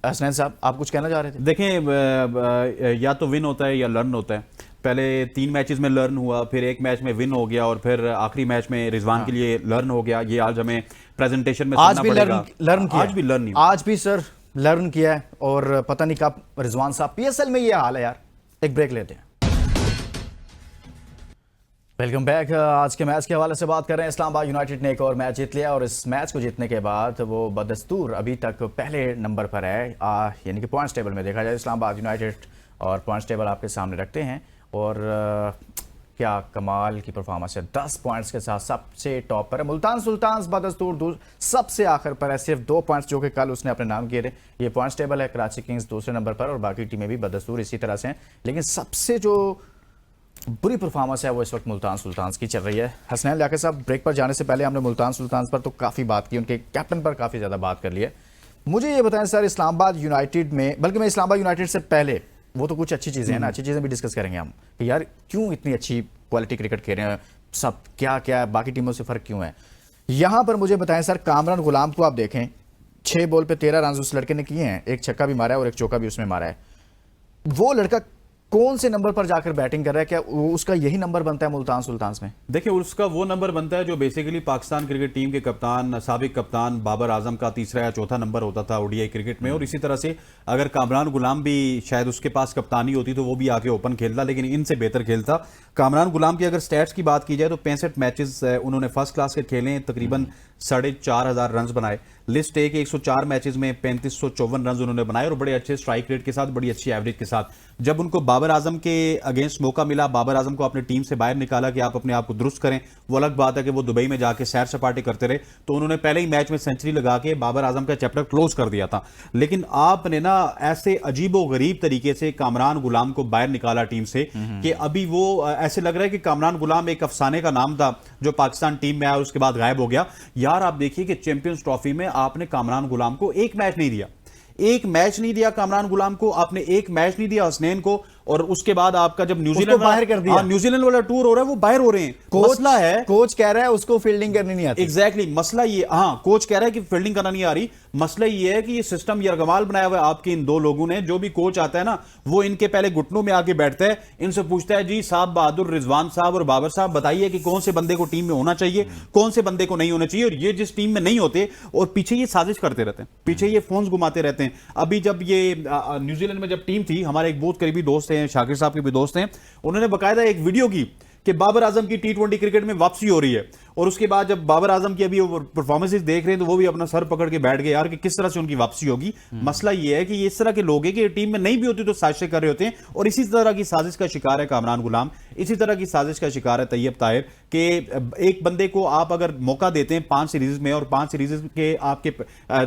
हसनैन साहब, आप कुछ कहना चाह रहे थे? देखें, या तो विन होता है या लर्न होता है। पहले 3 मैचेस में लर्न हुआ, फिर एक मैच में विन हो गया और फिर आखिरी मैच में रिजवान के लिए लर्न हो गया। ये आज हमें प्रेजेंटेशन में आज सुनना भी पड़ेगा। लर्न किया, आज भी लर्न नहीं, आज भी सर लर्न किया है और पता नहीं कब रिजवान साहब, PSL में ये हाल है यार। एक ब्रेक लेते हैं। Welcome back. आज के मैच के हवाले से बात कर रहे हैं। इस्लामाबाद यूनाइटेड ने एक और मैच जीत लिया और इस मैच को जीतने के बाद वो बदस्तूर अभी तक पहले नंबर पर है, यानी कि पॉइंट्स टेबल में देखा जाए इस्लामाबाद यूनाइटेड, और पॉइंट्स टेबल आपके सामने रखते हैं। और क्या कमाल की परफॉर्मेंस है, 10 पॉइंट्स के साथ सबसे टॉप पर है। मुल्तान सुल्तान बदस्तूर सबसे आखिर पर है, सिर्फ 2 पॉइंट्स जो कि कल उसने अपने नाम किए थे। ये पॉइंट्स टेबल है, कराची किंग्स दूसरे नंबर पर और बाकी टीमें भी बदस्तूर इसी तरह से हैं। लेकिन सबसे जो बुरी परफॉर्मेंस है वो इस वक्त मुल्तान सुल्तान की चल रही है। हसनैन लियाकत साहब, ब्रेक पर जाने से पहले हमने मुल्तान सुल्तान पर तो काफ़ी बात की, उनके कैप्टन पर काफ़ी ज़्यादा बात कर ली है। मुझे ये बताएं सर, इस्लामाबाद यूनाइटेड में, बल्कि मैं इस्लामाबाद यूनाइटेड से पहले, वो तो कुछ अच्छी चीज़ें हैं ना, अच्छी चीज़ें भी डिस्कस करेंगे हम कि यार क्यों इतनी अच्छी क्वालिटी क्रिकेट खेल रहे हैं सब, क्या क्या बाकी टीमों से फ़र्क क्यों है। यहाँ पर मुझे बताएं सर, कामरान गुलाम को आप देखें, 6 बॉल पे 13 रन उस लड़के ने किए हैं, एक छक्का भी मारा है और एक चौका भी उसमें मारा है। वो लड़का कौन से नंबर पर जाकर बैटिंग कर रहा है? क्या उसका यही नंबर बनता है मुल्तान सुल्तान में? देखिए, उसका वो नंबर बनता है जो बेसिकली पाकिस्तान क्रिकेट टीम के कप्तान, साबिक कप्तान बाबर आजम का तीसरा या चौथा नंबर होता था ODI क्रिकेट में। और इसी तरह से अगर कामरान गुलाम भी शायद उसके पास कप्तानी होती तो वो भी आके ओपन खेलता, लेकिन इनसे बेहतर खेलता। कामरान गुलाम की अगर स्टैट्स की बात की जाए तो 65 मैचेस उन्होंने फर्स्ट क्लास के खेले, तकरीबन 4,500 रन बनाए। लिस्ट ए के 104 मैचेस में 3554 रन उन्होंने बनाए और बड़े अच्छे स्ट्राइक रेट के साथ, बड़ी अच्छी एवरेज के साथ। जब उनको बाबर आजम के अगेंस्ट मौका मिला, बाबर आजम को अपनी टीम से बाहर निकाला कि आप अपने आप को दुरुस्त करें, वो अलग बात है कि वो दुबई में जाके सैर सपाटे करते रहे, तो उन्होंने पहले ही मैच में सेंचुरी लगा के बाबर आजम का चैप्टर क्लोज कर दिया था। लेकिन आपने ना ऐसे अजीबो गरीब तरीके से कामरान गुलाम को बाहर निकाला टीम से कि अभी वो ऐसे लग रहा है कि कामरान गुलाम एक अफसाने का नाम था जो पाकिस्तान टीम में आया और उसके बाद गायब हो गया। यार आप देखिए कि चैंपियंस ट्रॉफी में आपने कामरान गुलाम को एक मैच नहीं दिया, एक मैच नहीं दिया कामरान गुलाम को, आपने एक मैच नहीं दिया हसनैन को। और उसके बाद आपका जब न्यूजीलैंड बाहर कर दिया, न्यूजीलैंड वाला टूर हो रहा है, वो बाहर हो रहे हैं। मसला है, कोच कह रहा है उसको फील्डिंग करनी नहीं आती। एग्जैक्टली मसला ये, हाँ कोच कह रहा है कि फील्डिंग करना नहीं आ रही। मसला ये है कि ये सिस्टम यरगमाल बनाया हुआ है आपके इन 2 लोगों ने। जो भी कोच आता है ना, वो इनके पहले घुटनों में आके बैठता है, इनसे पूछता है जी साहब बहादुर रिजवान साहब और बाबर साहब बताइए कि कौन से बंदे को टीम में होना चाहिए, कौन से बंदे को नहीं होना चाहिए। और ये जिस टीम में नहीं होते और पीछे ये साजिश करते रहते हैं, पीछे ये फोन्स घुमाते रहते हैं। अभी जब ये न्यूजीलैंड में जब टीम थी, हमारे एक बहुत करीबी दोस्त हैं, शाकिर साहब के भी दोस्त हैं, उन्होंने बकायदा एक वीडियो की कि बाबर आजम की T20 क्रिकेट में वापसी हो रही है। और उसके बाद जब बाबर आजम की अभी परफॉर्मेंसेस देख रहे हैं तो वो भी अपना सर पकड़ के बैठ गए यार कि किस तरह से उनकी वापसी होगी। मसला ये है कि ये इस तरह के लोग हैं कि टीम में नहीं भी होती तो साजिशें कर रहे होते हैं। और इसी तरह की साजिश का शिकार है कामरान गुलाम, इसी तरह की साजिश का शिकार है तैयब ताहिर कि एक बंदे को आप अगर मौका देते हैं 5 सीरीज में और 5 सीरीज के आपके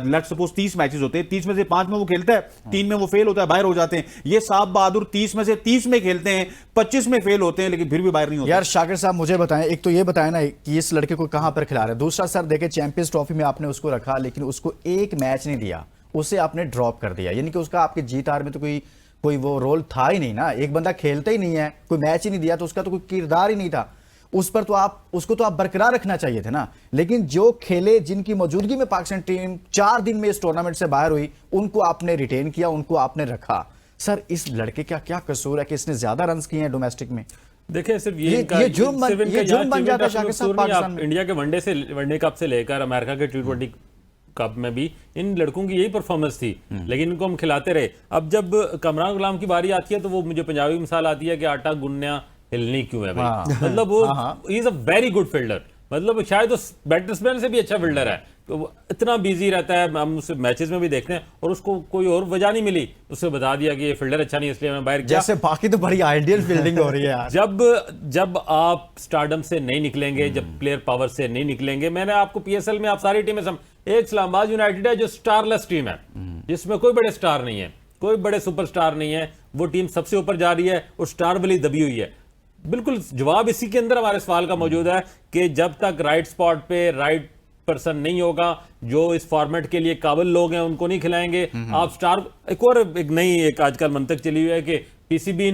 लेट्स सपोज 30 मैचेस होते हैं, 30 में से 5 में वो खेलता है, 3 में वो फेल होता है, बाहर हो जाते हैं। ये साहब बहादुर 30 में से 30 में खेलते हैं, 25 में फेल होते हैं, लेकिन फिर भी बाहर नहीं होते। यार शाकिर साहब मुझे बताएं, एक तो ये बताएं ना कि इस लड़के को कहां पर खिला रहे हैं। दूसरा सर देखे, चैंपियंस ट्रॉफी में आपने उसको रखा लेकिन उसको एक मैच नहीं दिया, उसे आपने ड्रॉप कर दिया, यानी कि उसका आपकी जीत हार में तो कोई कोई वो रोल था ही नहीं ना, एक बंदा खेलता ही नहीं है, कोई मैच ही नहीं दिया तो उसका तो कोई किरदार ही नहीं था, उस पर तो आप उसको तो आप बरकरार रखना चाहिए थे ना। लेकिन जो खेले, जिनकी मौजूदगी में पाकिस्तान टीम 4 दिन में इस टूर्नामेंट से बाहर हुई, उनको आपने रिटेन किया, उनको आपने रखा। सर इस लड़के का क्या कसूर है कि इसने ज्यादा रन किए हैं डोमेस्टिक में? देखिए सिर्फ ये जुर्म बन जाता है शाकिर साहब पाकिस्तान में। इंडिया के वनडे कप से लेकर अमेरिका के T20 कप में भी इन लड़कों की यही परफॉर्मेंस थी, लेकिन इनको हम खिलाते रहे। अब जब कमरान गुलाम की बारी आती है तो वो मुझे पंजाबी मिसाल आती है कि आटा गुनना हिलनी क्यों है भाई। मतलब वो he is a very good fielder, मतलब शायद उस बैट्समैन से भी अच्छा फील्डर है। तो वो इतना बिजी रहता है, हम उसे मैचेस में भी देखते हैं, और उसको कोई और वजह नहीं मिली, उससे बता दिया कि ये फील्डर अच्छा नहीं इसलिए मैं बाहर गया। जैसे बाकी तो बड़ी आइडियल फील्डिंग हो रही है यार। जब आप स्टारडम से नहीं निकलेंगे, जब प्लेयर पावर से नहीं निकलेंगे, मैंने आपको PSL में आप सारी टीमें एक इस्लामाबाद यूनाइटेड है जो स्टारलेस टीम है, जिसमें कोई बड़े स्टार नहीं है, कोई बड़े सुपरस्टार नहीं है, वो टीम सबसे ऊपर जा रही है और स्टार वाली दबी हुई है। बिल्कुल जवाब इसी के अंदर हमारे सवाल का मौजूद है कि जब तक राइट स्पॉट पे राइट पर्सन नहीं होगा, जो इस फॉर्मेट के लिए काबिल लोग हैं उनको नहीं खिलाएंगे आप स्टार। एक नई आजकल मंतक चली हुई है कि PCB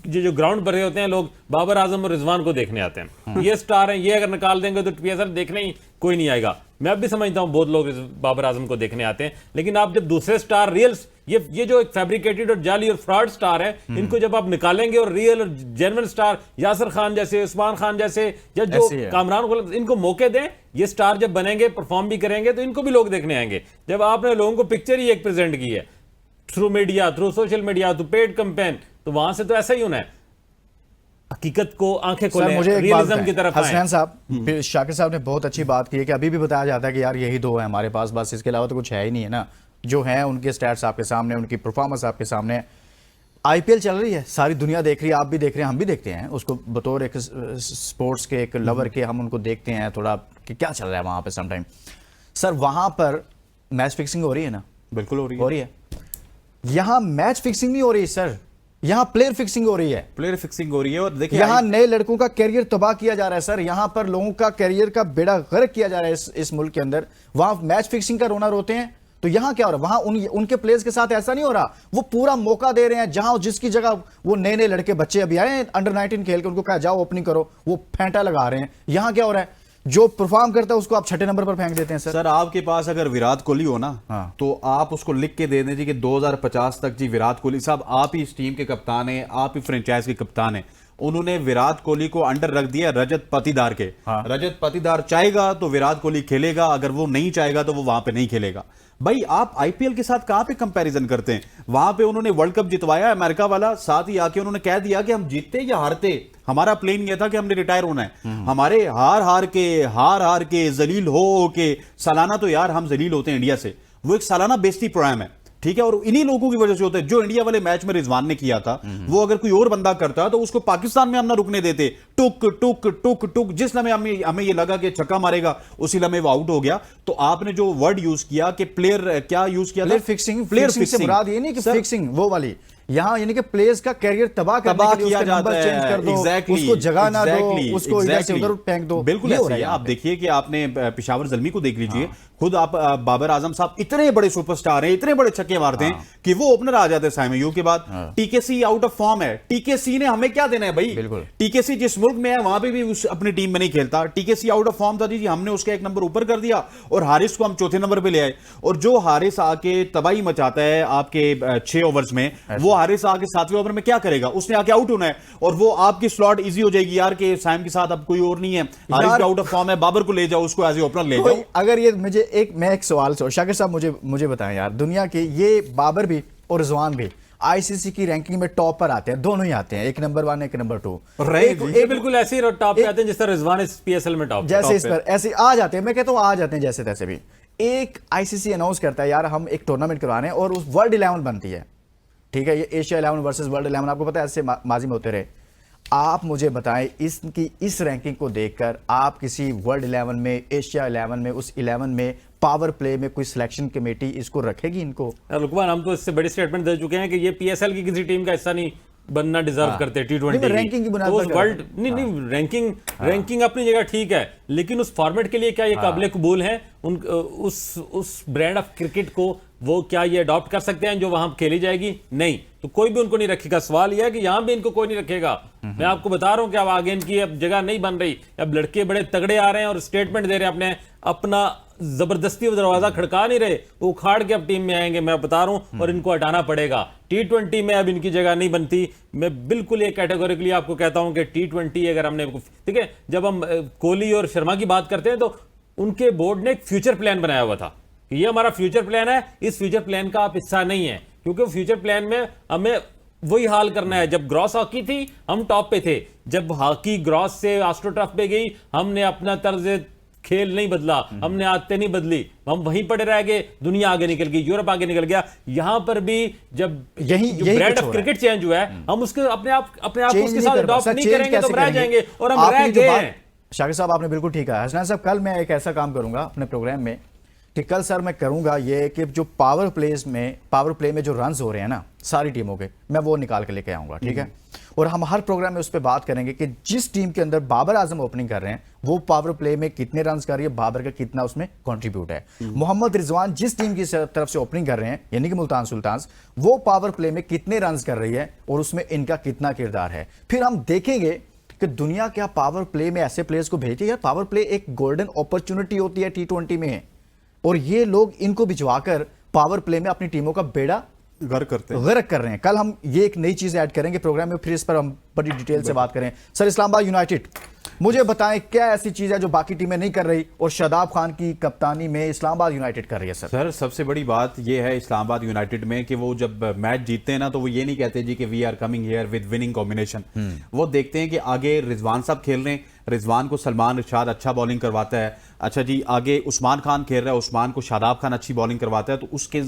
जो ग्राउंड पर रहे होते हैं लोग बाबर आजम और रिजवान को देखने आते हैं, ये स्टार हैं, ये अगर निकाल देंगे तो PSL देखने ही कोई नहीं आएगा। मैं अब भी समझता हूं बहुत लोग बाबर आजम को देखने आते हैं, लेकिन आप जब दूसरे स्टार रियल, ये जो एक फैब्रिकेटेड और जाली और फ्रॉड स्टार है, इनको जब आप निकालेंगे और रियल और जेन्युइन स्टार यासिर खान जैसे, उस्मान खान जैसे, या जो कामरान गुलाम, इनको मौके दें, ये स्टार जब बनेंगे, परफॉर्म भी करेंगे तो इनको भी लोग देखने आएंगे। जब आपने लोगों को पिक्चर ही एक प्रेजेंट की है through media, through social media, through paid campaign, तो वहां से तो ऐसा ही होना है। हकीकत को आंखें खोलें, रियलिज्म की तरफ आएं। हसनैन साहब, शाकिर साहब ने बहुत अच्छी बात की है कि अभी भी बताया जाता है कि यार यही दो है हमारे पास, बस इसके अलावा तो कुछ है ही नहीं है ना। जो है उनके स्टैट्स आपके सामने, उनकी परफॉर्मेंस आपके सामने। IPL चल रही है, सारी दुनिया देख रही है, आप भी देख रहे हैं, हम भी देखते हैं उसको, बतौर एक स्पोर्ट्स के एक लवर के हम उनको देखते हैं थोड़ा कि क्या चल रहा है वहां पे समटाइम। सर वहां पर मैच फिक्सिंग हो रही है ना? बिल्कुल हो रही है। यहां मैच फिक्सिंग नहीं हो रही सर, यहां प्लेयर फिक्सिंग हो रही है। प्लेयर फिक्सिंग हो रही है, और देखिए यहां नए लड़कों का कैरियर तबाह किया जा रहा है सर, यहां पर लोगों का कैरियर का बेड़ा गर्क किया जा रहा है इस मुल्क के अंदर। वहां मैच फिक्सिंग का रोना रोते हैं, तो यहां क्या हो रहा है? वहां उनके प्लेयर्स के साथ ऐसा नहीं हो रहा, वो पूरा मौका दे रहे हैं। जहां जिसकी जगह वो नए नए लड़के बच्चे अभी आए हैं अंडर 19 खेल के, उनको कहा जाओ ओपनिंग करो, वो फेंटा लगा रहे हैं। यहां क्या हो रहा है? जो परफॉर्म करता है उसको आप 6 नंबर पर फेंक देते हैं सर। सर आपके पास अगर विराट कोहली हो ना, तो आप उसको लिख के दे दीजिए कि 2050 तक जी विराट कोहली साहब आप ही इस टीम के कप्तान हैं, आप ही फ्रेंचाइज के कप्तान हैं। उन्होंने विराट कोहली को अंडर रख दिया रजत पाटीदार के। रजत पाटीदार चाहेगा तो विराट कोहली खेलेगा, अगर वो नहीं चाहेगा तो वो वहां पे नहीं खेलेगा। भाई आप IPL के साथ कहां पे कंपैरिजन करते हैं? वहां पे उन्होंने वर्ल्ड कप जितवाया अमेरिका वाला, साथ ही आके उन्होंने कह दिया कि हम जीतते या हारते, हमारा प्लेन ये था कि हमने रिटायर होना है। हमारे हार हार के जलील हो के सालाना, तो यार हम जलील होते हैं इंडिया से, वो एक सालाना बेइज्जती प्रोग्राम है, ठीक है, और इन्हीं लोगों की वजह से होता है। जो इंडिया वाले मैच में रिजवान ने किया था, वो अगर कोई और बंदा करता तो उसको पाकिस्तान में हम ना रुकने देते। टुक टुक टुक टुक, जिस लम्हे हमें ये लगा कि छक्का मारेगा, उसी लम्हे वो आउट हो गया। तो आपने जो वर्ड यूज किया कि प्लेयर, क्या यूज किया था? प्लेयर फिक्सिंग से मुराद ये नहीं कि फिक्सिंग वो वाली, यहाँ यानी कि प्लेयर्स का कैरियर तबाह किया जाता है। चेंज कर दो, उसको जगह ना दो, उसको इधर से उधर फेंक दो। बिल्कुल ऐसा ही है। आप देखिए कि आपने पेशावर ज़ल्मी को देख लीजिए, खुद आप बाबर आजम साहब इतने बड़े सुपरस्टार हैं, इतने बड़े छक्के मारते हैं कि वो ओपनर आ जाते हैं साइम अय्यूब के बाद। TKC आउट ऑफ फॉर्म है, TKC ने हमें क्या देना है भाई? TKC जिस मुल्क में है वहां पे भी अपनी टीम में नहीं खेलता। TKC आउट ऑफ फॉर्म था जी, हमने उसका 1 नंबर ऊपर कर दिया और हारिस को हम चौथे नंबर पे ले आए। और जो हारिस आके तबाही मचाता है आपके 6 ओवर्स में, वो हारिस आके 7वें ओवर में क्या करेगा? उसने आके आउट होना है और वो आपकी स्लॉट इजी हो जाएगी यार कि साइम के साथ अब कोई और नहीं है, हारिस भी आउट ऑफ फॉर्म है, बाबर को ले जाओ, उसको एज ए ओपनर ले जाओ। अगर ये मैं एक सवाल शाकिर साहब मुझे बताएं यार, दुनिया के ये बाबर भी और रिजवान भी ICC की रैंकिंग में टॉप पर आते हैं, दोनों ही आते हैं, 1 नंबर 1 1 नंबर 2 बिल्कुल ऐसे ही टॉप पे आते हैं जिस तरह रिजवान इस PSL में टॉप, जैसे इस पर ऐसे आ जाते हैं। मैं कहता हूं आ जाते हैं जैसे तैसे भी। एक ICC अनाउंस करता है यार हम एक टूर्नामेंट करवाने, और उस वर्ल्ड 11 बनती है, ठीक है, ये एशिया 11 वर्सेस वर्ल्ड 11, आपको पता है ऐसे माजी में होते रहे। आप मुझे बताएं इसकी इस रैंकिंग को देखकर आप किसी वर्ल्ड 11 में, एशिया 11 में, उस 11 में पावर प्ले में कोई सिलेक्शन कमेटी इसको रखेगी इनको? लुकमान, हम तो इससे बड़ी स्टेटमेंट दे चुके हैं कि ये PSL की किसी टीम का हिस्सा नहीं बनना डिजर्व करते। T20 रैंकिंग की बुनियाद पर वर्ल्ड नहीं रैंकिंग अपनी जगह ठीक है, लेकिन उस फॉर्मेट के लिए क्या ये काबिल कबूल है? उस ब्रांड ऑफ क्रिकेट को वो क्या ये अडॉप्ट कर सकते हैं जो वहां खेली जाएगी? नहीं, तो कोई भी उनको नहीं रखेगा। सवाल यह है कि यहां भी इनको कोई नहीं रखेगा। मैं आपको बता रहा हूं कि अब आगे इनकी अब जगह नहीं बन रही। अब लड़के बड़े तगड़े आ रहे हैं और स्टेटमेंट दे रहे हैं अपना जबरदस्ती वो दरवाजा खड़का नहीं रहे, वो उखाड़ के अब टीम में आएंगे, मैं बता रहा हूं, और इनको हटाना पड़ेगा। T20 में अब इनकी जगह नहीं बनती। मैं बिल्कुल ये कैटेगोरिकली आपको कहता हूं कि T20 अगर हमने, ठीक है, जब हम कोहली और शर्मा की बात करते हैं तो उनके बोर्ड ने एक फ्यूचर प्लान बनाया हुआ था कि ये हमारा फ्यूचर प्लान है, इस फ्यूचर प्लान का आप हिस्सा नहीं है, क्योंकि फ्यूचर प्लान में हमें वही हाल करना है। जब ग्रॉस हॉकी थी हम टॉप पे थे, जब हॉकी ग्रॉस से एस्ट्रोटर्फ पे गई हमने अपना तर्ज खेल नहीं बदला, हमने आदतें नहीं बदली, हम वहीं पड़े रह गए। दुनिया आगे निकल गई, यूरोप आगे निकल गया। यहां पर भी जब यही ब्रांड ऑफ क्रिकेट चेंज हुआ है, हम उसके अपने आप को उसके साथ अडॉप्ट नहीं करेंगे तो रह जाएंगे, और हम रह गए हैं। शाकिर साहब आपने बिल्कुल ठीक कहा। हसनैन साहब, कल मैं एक ऐसा काम करूंगा अपने प्रोग्राम में कि कल सर मैं करूंगा ये कि जो पावर प्ले में जो रन्स हो रहे हैं ना सारी टीमों के, मैं वो निकाल के लेके आऊंगा, ठीक है। और हम हर प्रोग्राम में उस पर बात करेंगे कि जिस टीम के अंदर बाबर आजम ओपनिंग कर रहे हैं वो पावर प्ले में कितने रन्स कर रही है, बाबर का कितना उसमें कंट्रीब्यूट है। मोहम्मद रिजवान जिस टीम की तरफ से ओपनिंग कर रहे हैं यानी कि मुल्तान सुल्तान्स, वो पावर प्ले में कितने रन्स कर रही है और उसमें इनका कितना किरदार है। फिर हम देखेंगे कि दुनिया क्या पावर प्ले में ऐसे प्लेयर्स को भेजती है। यार पावर प्ले एक गोल्डन अपॉर्चुनिटी होती है T20 में, और ये लोग इनको भिजवाकर पावर प्ले में अपनी टीमों का बेड़ा गर्क कर रहे हैं। कल हम ये एक नई चीज ऐड करेंगे प्रोग्राम में, फिर इस पर हम बड़ी डिटेल से बात करें। सर, इस्लामाबाद यूनाइटेड, मुझे बताएं क्या ऐसी चीज है जो बाकी टीमें नहीं कर रही और शादाब खान की कप्तानी में इस्लामाबाद यूनाइटेड कर रही है? सर सबसे बड़ी बात यह है इस्लामाबाद यूनाइटेड में कि वो जब मैच जीतते हैं ना तो वो ये नहीं कहते जी कि we are coming here with winning combination. वो देखते हैं कि आगे रिजवान साहब खेल रहे हैं, रिजवान को सलमान इरशाद अच्छा बॉलिंग करवाता है, अच्छा जी आगे उस्मान खान खेल रहा है, उस्मान को शादाब खान अच्छी बॉलिंग करवाता है, तो उसके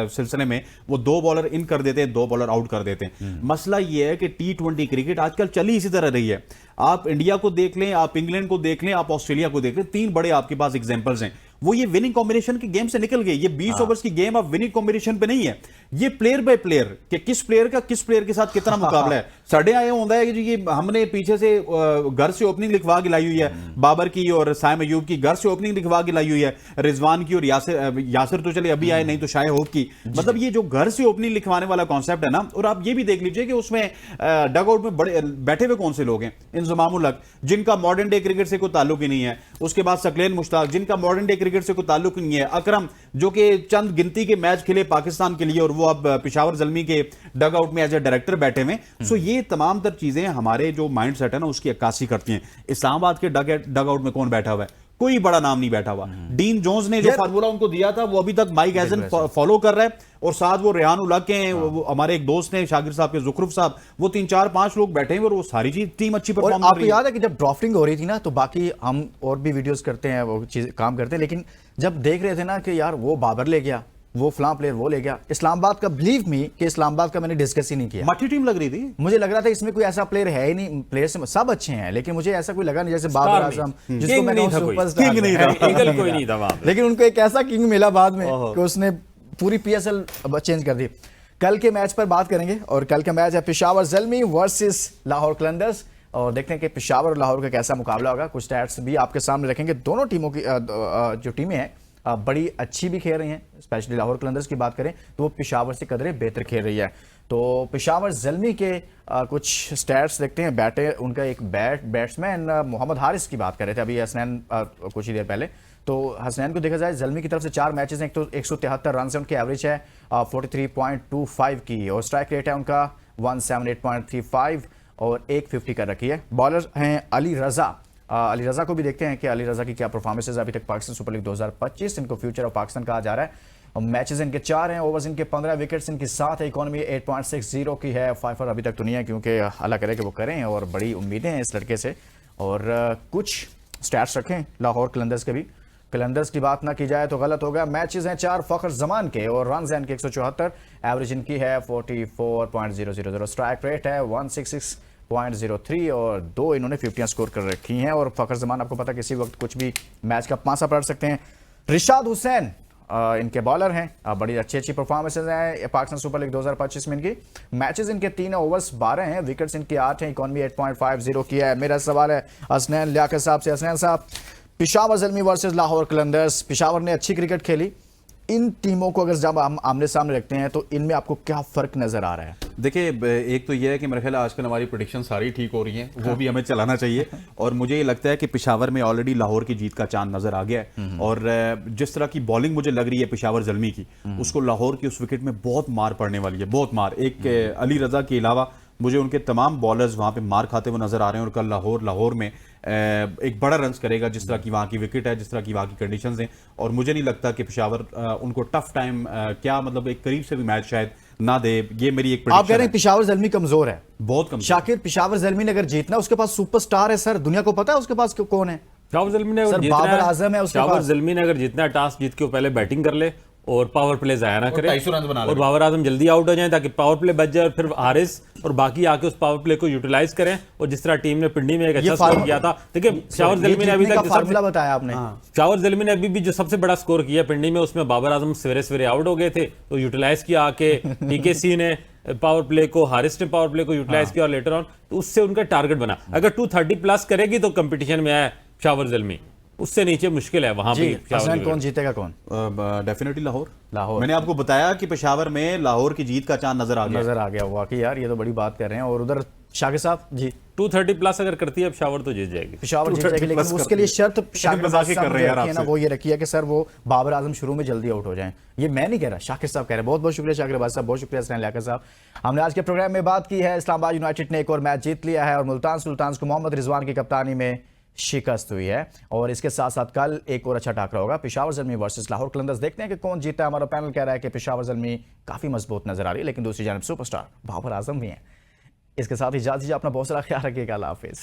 सिलसिले में वो 2 बॉलर इन कर देते हैं, 2 बॉलर आउट कर देते हैं। मसला ये है कि T20 क्रिकेट आजकल चली इसी तरह रही है। आप इंडिया को देख लें, आप इंग्लैंड को देख लें, आप ऑस्ट्रेलिया को देख लें, 3 बड़े आपके पास एग्जांपल्स हैं। वो ये विनिंग कॉम्बिनेशन की गेम से निकल गए। ये 20 ओवर्स की गेम अब विनिंग कॉम्बिनेशन पे नहीं है, ये प्लेयर बाय प्लेयर कि किस प्लेयर का किस प्लेयर के साथ कितना मुकाबला है। साढ़े आए होता है कि जी ये हमने पीछे से घर से ओपनिंग लिखवा के लाई हुई है, बाबर की और साइम अयूब की घर से ओपनिंग लिखवा के लाई हुई है, रिजवान की और यासिर तो चले अभी आए, नहीं तो शायद होप की। मतलब ये जो घर से ओपनिंग लिखवाने वाला कॉन्सेप्ट है ना, और आप ये भी देख लीजिए कि उसमें डग आउट में बड़े बैठे हुए कौन से लोग हैं। इंजमामुल हक जिनका मॉडर्न डे क्रिकेट से कोई ताल्लुक ही नहीं है, उसके बाद सकलेन मुश्ताक जिनका मॉडर्न डे क्रिकेट से कोई ताल्लुक नहीं है, अकरम जो कि चंद गिनती के मैच खेले पाकिस्तान के लिए और वो अब पेशावर ज़ल्मी के डग आउट में एज ए डायरेक्टर बैठे हुए। सो ये तमाम तर चीजें हमारे जो माइंड सेट है ना उसकी अक्कासी करती हैं। इस्लामाबाद के डग आउट में कौन बैठा हुआ है? कोई बड़ा नाम नहीं बैठा हुआ। डीन जोन्स ने जो फार्मूला उनको दिया था वो अभी तक माइक हैजन फॉलो कर रहा है, और साथ वो रेहान उल के हैं, वो हमारे एक दोस्त हैं शाकिर साहब के जुखरुफ साहब, वो 3-4-5 लोग बैठे हैं और वो सारी चीज टीम अच्छी परफॉर्म कर रही है। आपको याद है कि जब ड्राफ्टिंग हो रही थी ना तो बाकी हम और भी वीडियोस करते हैं, वो चीज काम करते हैं, लेकिन जब देख रहे थे ना कि यार वो बाबर ले गया, वो फलां प्लेयर वो ले गया, इस्लामाबाद का बिलीव मी कि इस्लामाबाद का मैंने डिस्कस ही नहीं किया। मठी टीम लग रही थी, मुझे लग रहा था इसमें कोई ऐसा प्लेयर है ही नहीं। प्लेयर सब अच्छे हैं लेकिन मुझे ऐसा कोई लगा नहीं जैसे बाबर आजम जिसको मैं सुपरस्टार नहीं था, लेकिन उनको एक ऐसा किंग मिला बाद में कि उसने पूरी PSL चेंज कर दी। कल के मैच पर बात करेंगे और कल का मैच है पेशावर ज़ल्मी वर्सेस लाहौर कलंदर्स, और देखते हैं कि पेशावर और लाहौर का कैसा मुकाबला होगा। कुछ स्टैट्स भी आपके सामने रखेंगे। दोनों टीमों की जो टीमें हैं बड़ी अच्छी भी खेल रही हैं। स्पेशली लाहौर कलंदर्स की बात करें तो वो पेशावर से कदरे बेहतर खेल रही है। तो पेशावर ज़ल्मी के कुछ स्टैट्स देखते हैं। बैटे उनका एक बैट्समैन मोहम्मद हारिस की बात कर रहे थे अभी हसनैन कुछ ही देर पहले। तो हसनैन को देखा जाए ज़ल्मी की तरफ से 4 मैचेस हैं, एक तो 173 रन से उनकी एवरेज है 43.25 की, और स्ट्राइक रेट है उनका 178.35 और 150 कर रखी है। बॉलर हैं अली रज़ा। अली रज़ा को भी देखते हैं कि अली रज़ा की क्या परफॉर्मेंसेज अभी तक पाकिस्तान सुपर लीग 2025, इनको फ्यूचर ऑफ पाकिस्तान कहा जा रहा है। मैचेस इनके 4 हैं, ओवर्स इनके 15, विकेट्स इनकी 7 है, इकॉनमी 8.60 की है। 5 अभी तक तो नहीं है क्योंकि अल्लाह करे कि वो करें, और बड़ी उम्मीदें हैं इस लड़के से। और कुछ स्टैट्स रखें लाहौर कलंदर्स के भी। कलंदर्स की बात ना की जाए तो गलत होगा। मैचेस हैं 4 फ़ख्र जमान के और रन हैं इनके 174, एवरेज इनकी है 44.000, स्ट्राइक रेट है 166.03 और 2 इन्होंने 50 स्कोर कर रखी हैं। और फ़ख्र जमान आपको पता किसी वक्त कुछ भी मैच का पासा पलट सकते हैं। रिशाद हुसैन इनके बॉलर हैं, बड़ी अच्छी परफॉर्मेंसेज हैं पाकिस्तान सुपर लीग 2025 में। इनकी मैचेस इनके 3 ओवर्स 12 हैं, विकेट्स इनकी 8 हैं, इकॉनमी 8.50 की है। मेरा सवाल है हसनैन लियाकत साहब से। हसनैन साहब, पेशावर ज़ल्मी वर्सेस लाहौर कलंदर्स, पेशावर ने अच्छी क्रिकेट खेली, इन टीमों को अगर जब हम आमने सामने रखते हैं तो इनमें आपको क्या फर्क नजर आ रहा है? देखिए, एक तो यह है कि मेरा ख्याल है आजकल हमारी प्रेडिक्शन सारी ठीक हो रही हैं, वो भी हमें चलाना चाहिए। और मुझे ये लगता है कि पेशावर में ऑलरेडी लाहौर की जीत का चांद नजर आ गया है। और जिस तरह की बॉलिंग मुझे लग रही है पेशावर ज़ल्मी की, उसको लाहौर की उस विकेट में बहुत मार पड़ने वाली है, बहुत मार। एक अली रजा के अलावा मुझे उनके तमाम बॉलर्स वहां पे मार खाते हुए नजर आ रहे हैं। और कल लाहौर में एक बड़ा रन्स करेगा, जिस तरह की वहां की विकेट है, जिस तरह की वहां की कंडीशंस हैं। और मुझे नहीं लगता कि पेशावर उनको टफ टाइम क्या मतलब एक करीब से भी मैच शायद ना दे। ये मेरी एक आप कह रहे हैं पेशावर ज़ल्मी कमजोर है? बहुत कमजोर। शाकिर, पेशावर ज़ल्मी ने अगर जीतना, उसके पास सुपरस्टार है सर, दुनिया को पता है उसके पास कौन है। शावर ज़ल्मी ने सर बाबर आजम है उसके शावर पास। ज़ल्मी ने अगर जितना टॉस जीत के वो पहले बैटिंग कर ले और पावर प्ले जाया ना करे 250 रन बना ले। और बाबर आजम जल्दी आउट हो जाए ताकि पावर प्ले बच जाए और फिर हारिस और बाकी आके उस पावर प्ले को यूटिलाइज करें। और जिस तरह टीम ने पिंडी में एक अच्छा स्कोर किया था, देखिए शावर ज़ल्मी ने अभी तक फार्मूला बताया आपने। शावर ज़ल्मी ने अभी भी जो सबसे बड़ा स्कोर किया पिंडी में, उसमें बाबर आजम सवेरे सवेरे आउट हो गए थे, तो यूटिलाइज किया आके टीकेसी ने पावर प्ले को, हारिस ने पावर प्ले को यूटिलाइज किया और लेटर ऑन तो उससे उनका टारगेट बना। अगर 230 प्लस करेगी तो कंपटीशन में है शावर ज़ल्मी, उससे नीचे मुश्किल है वहां भी। कौन जीतेगा? कौन? डेफिनेटली लाहौर। मैंने आपको बताया कि पेशावर में लाहौर की जीत का चांद नजर आ गया। वाकई यार, ये तो बड़ी बात कर रहे हैं। और उधर शाकिर साहब जी, 230 प्लस अगर करती है अब पेशावर तो जीत जाएगी। पेशावर जीत जाएगी, लेकिन उसके लिए शर्त शाकिर मजाक ही कर रहे हैं यार साहब ने आपसे। वो ये रखी है कि सर वो बाबर आजम शुरू में जल्दी आउट हो जाएं। ये मैं नहीं कह रहा, शाकिर साहब कह रहे हैं। बहुत बहुत शुक्रिया शाकिर अब्बास साहब, बहुत शुक्रिया हसनैन लियाकत साहब। हमने आज के प्रोग्राम में बात की है इस्लामाबाद यूनाइटेड ने एक और मैच जीत लिया है और मुल्तान सुल्तान्स को मोहम्मद रिजवान की कप्तानी में शिकस्त हुई है। और इसके साथ साथ कल एक और अच्छा टाकरा होगा, पेशावर ज़ल्मी वर्सेस लाहौर कलंदर्स। देखते हैं कि कौन जीता है। हमारा पैनल कह रहा है कि पेशावर ज़ल्मी काफी मजबूत नजर आ रही है, लेकिन दूसरी जानब सुपरस्टार बाबर आजम भी हैं। इसके साथ ही इजाज़त दीजिए, अपना बहुत सारा ख्याल रखिएगा। अल्लाह हाफिज़।